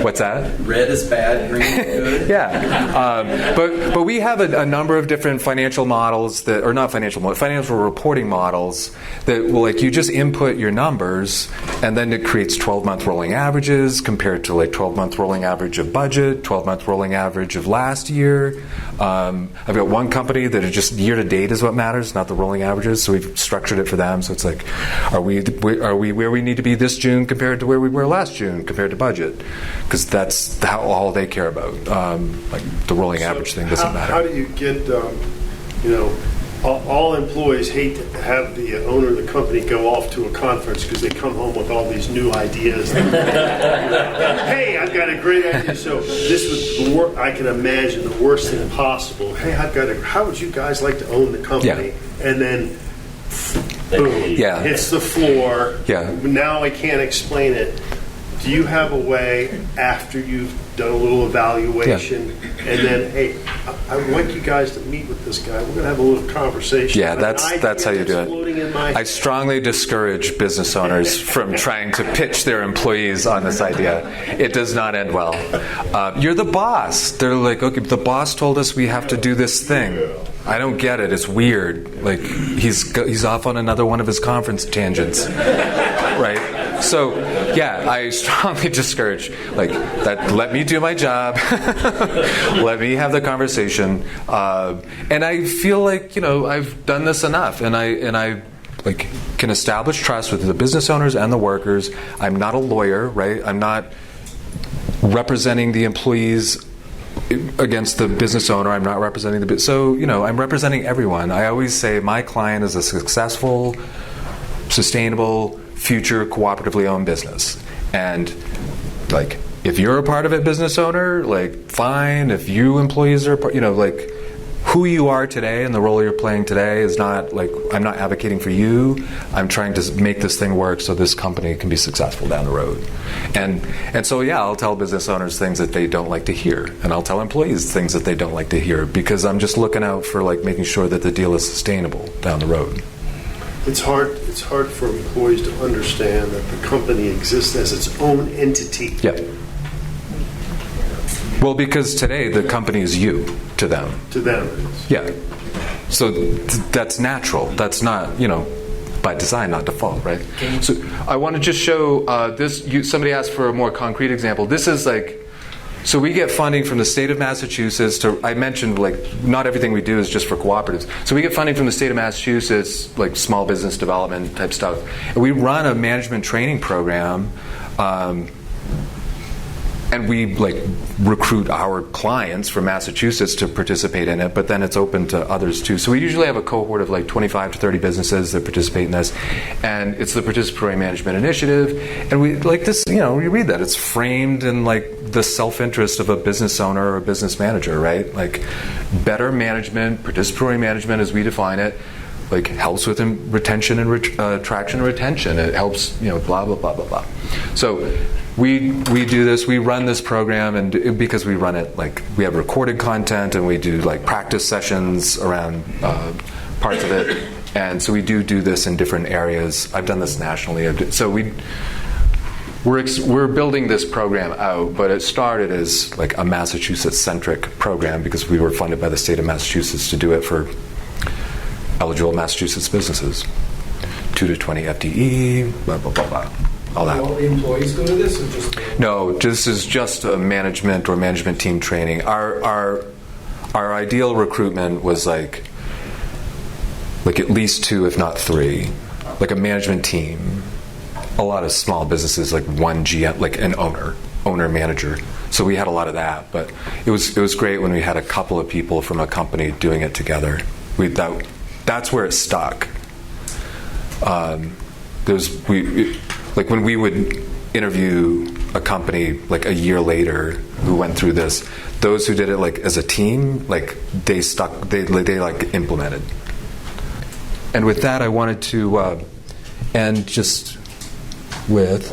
What's that? Red is bad, green is good. Yeah, but we have a number of different financial models financial reporting models that will you just input your numbers, and then it creates 12-month rolling averages compared to 12-month rolling average of budget, 12-month rolling average of last year. I've got one company that is just year to date is what matters, not the rolling averages. So we've structured it for them. So it's like, are we where we need to be this June compared to where we were last June compared to budget? Because that's all they care about. The rolling average thing doesn't matter. How do you get, all employees hate to have the owner of the company go off to a conference because they come home with all these new ideas. Hey, I've got a great idea. So this was I can imagine the worst thing possible. Hey, how would you guys like to own the company? Yeah. And then boom, hits the floor. Yeah. Now I can't explain it. Do you have a way after you've done a little evaluation and then, hey, I want you guys to meet with this guy. We're going to have a little conversation. Yeah, that's how you do it. I strongly discourage business owners from trying to pitch their employees on this idea. It does not end well. You're the boss. They're like, okay, the boss told us we have to do this thing. I don't get it. It's weird. Like he's off on another one of his conference tangents, right? So, yeah, I strongly discourage that. Let me do my job. Let me have the conversation. And I feel like I've done this enough, and I can establish trust with the business owners and the workers. I'm not a lawyer, right? I'm not representing the employees against the business owner. I'm not representing I'm representing everyone. I always say my client is a successful, sustainable, future cooperatively owned business. And if you're a part of it, business owner, fine. If you employees are who you are today and the role you're playing today is not I'm not advocating for you. I'm trying to make this thing work so this company can be successful down the road. And so I'll tell business owners things that they don't like to hear, and I'll tell employees things that they don't like to hear, because I'm just looking out for making sure that the deal is sustainable down the road. It's hard for employees to understand that the company exists as its own entity. Yeah. Well, because today the company is you to them. To them it is. Yeah. So that's natural. That's not, by design, not default, right? So I want to just show this. Somebody asked for a more concrete example. This is so we get funding from the state of Massachusetts I mentioned not everything we do is just for cooperatives. So we get funding from the state of Massachusetts, small business development type stuff. And we run a management training program, and we recruit our clients from Massachusetts to participate in it, but then it's open to others too. So we usually have a cohort of 25 to 30 businesses that participate in this, and it's the Participatory Management Initiative. And we this, you read that, it's framed in the self-interest of a business owner or a business manager, right? Better management, participatory management as we define it, helps with retention and attraction and retention. It helps, blah, blah, blah, blah, blah. So we do this, we run this program, and because we run it, we have recorded content, and we do practice sessions around parts of it. And so we do this in different areas. I've done this nationally. So we're building this program out, but it started as a Massachusetts-centric program because we were funded by the state of Massachusetts to do it for eligible Massachusetts businesses. 2 to 20 FTE, blah, blah, blah, blah. All that. All employees go to this, or just? No, this is just a management or management team training. Our ideal recruitment was like at least 2, if not 3, like a management team. A lot of small businesses, like one GM, like an owner manager. So we had a lot of that, but it was great when we had a couple of people from a company doing it together. That's where it stuck. Like when we would interview a company like a year later who went through this, those who did it like as a team, like they like implemented. And with that, I wanted to end just with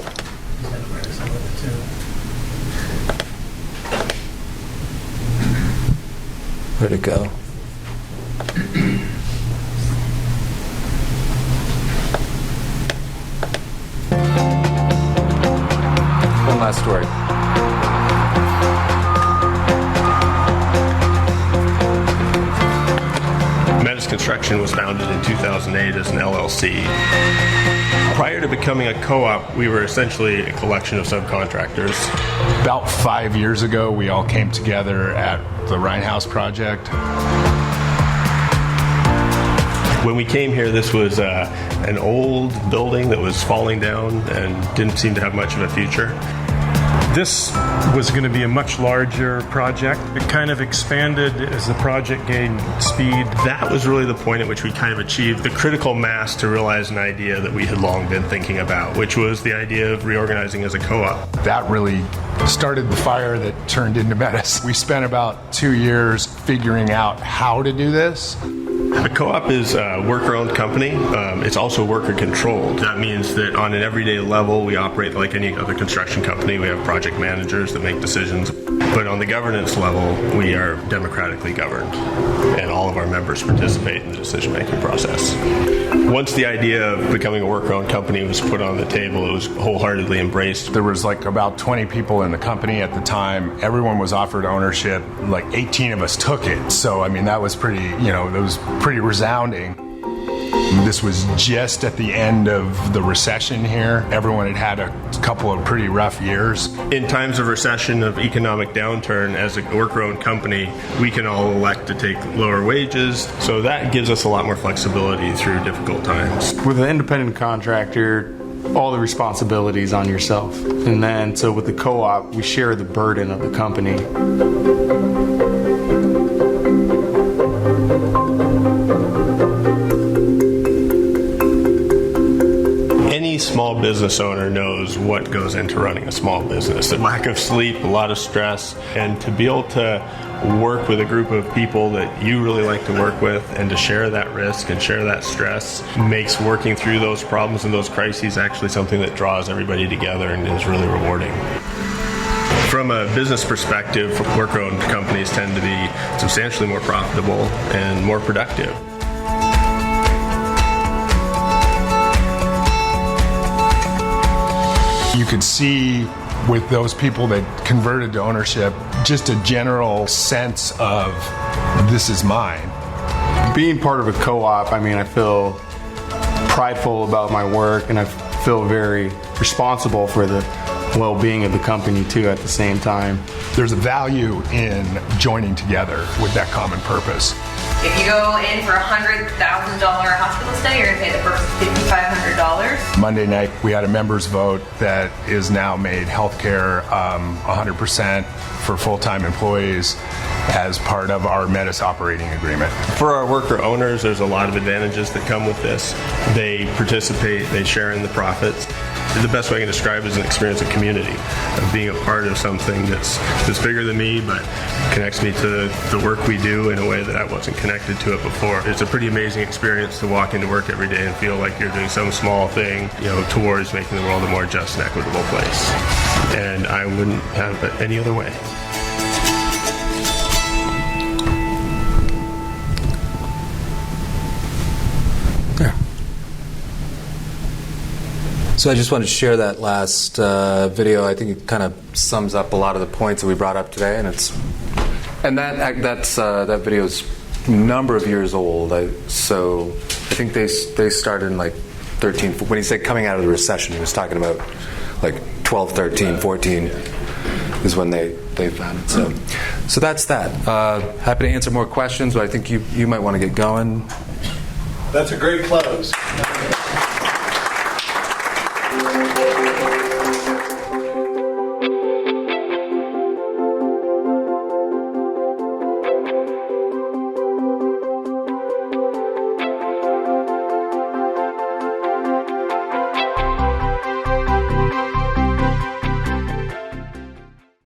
where'd it go? One last story. Metis Construction was founded in 2008 as an LLC. Prior to becoming a co-op, we were essentially a collection of subcontractors. About 5 years ago, we all came together at the Rhinehouse project. When we came here, this was an old building that was falling down and didn't seem to have much of a future. This was going to be a much larger project. It kind of expanded as the project gained speed. That was really the point at which we kind of achieved the critical mass to realize an idea that we had long been thinking about, which was the idea of reorganizing as a co-op. That really started the fire that turned into Metis. We spent about 2 years figuring out how to do this. A co-op is a worker-owned company. It's also worker-controlled. That means that on an everyday level, we operate like any other construction company. We have project managers that make decisions. But on the governance level, we are democratically governed, and all of our members participate in the decision-making process. Once the idea of becoming a worker-owned company was put on the table, it was wholeheartedly embraced. There was like about 20 people in the company at the time. Everyone was offered ownership. Like 18 of us took it. So, I mean, that was pretty resounding. This was just at the end of the recession here. Everyone had a couple of pretty rough years. In times of recession, of economic downturn, as a worker-owned company, we can all elect to take lower wages. So that gives us a lot more flexibility through difficult times. With an independent contractor, all the responsibilities on yourself. And then, so with the co-op, we share the burden of the company. Any small business owner knows what goes into running a small business. A lack of sleep, a lot of stress, and to be able to work with a group of people that you really like to work with and to share that risk and share that stress makes working through those problems and those crises actually something that draws everybody together and is really rewarding. From a business perspective, worker-owned companies tend to be substantially more profitable and more productive. You could see with those people that converted to ownership, just a general sense of this is mine. Being part of a co-op, I mean, I feel prideful about my work, and I feel very responsible for the well-being of the company too at the same time. There's a value in joining together with that common purpose. If you go in for a $100,000 hospital stay, you're going to pay the first $5,500. Monday night, we had a members vote that is now made healthcare 100% for full-time employees as part of our Metis operating agreement. For our worker owners, there's a lot of advantages that come with this. They participate, they share in the profits. The best way I can describe it is an experience of community, of being a part of something that's bigger than me, but connects me to the work we do in a way that I wasn't connected to it before. It's a pretty amazing experience to walk into work every day and feel like you're doing some small thing, towards making the world a more just and equitable place. And I wouldn't have it any other way. So I just wanted to share that last video. I think it kind of sums up a lot of the points that we brought up today, and that video is a number of years old. So I think they started in like 13. When he said coming out of the recession, he was talking about like 12, 13, 14 is when they found it. So that's that. Happy to answer more questions, but I think you might want to get going. That's a great close.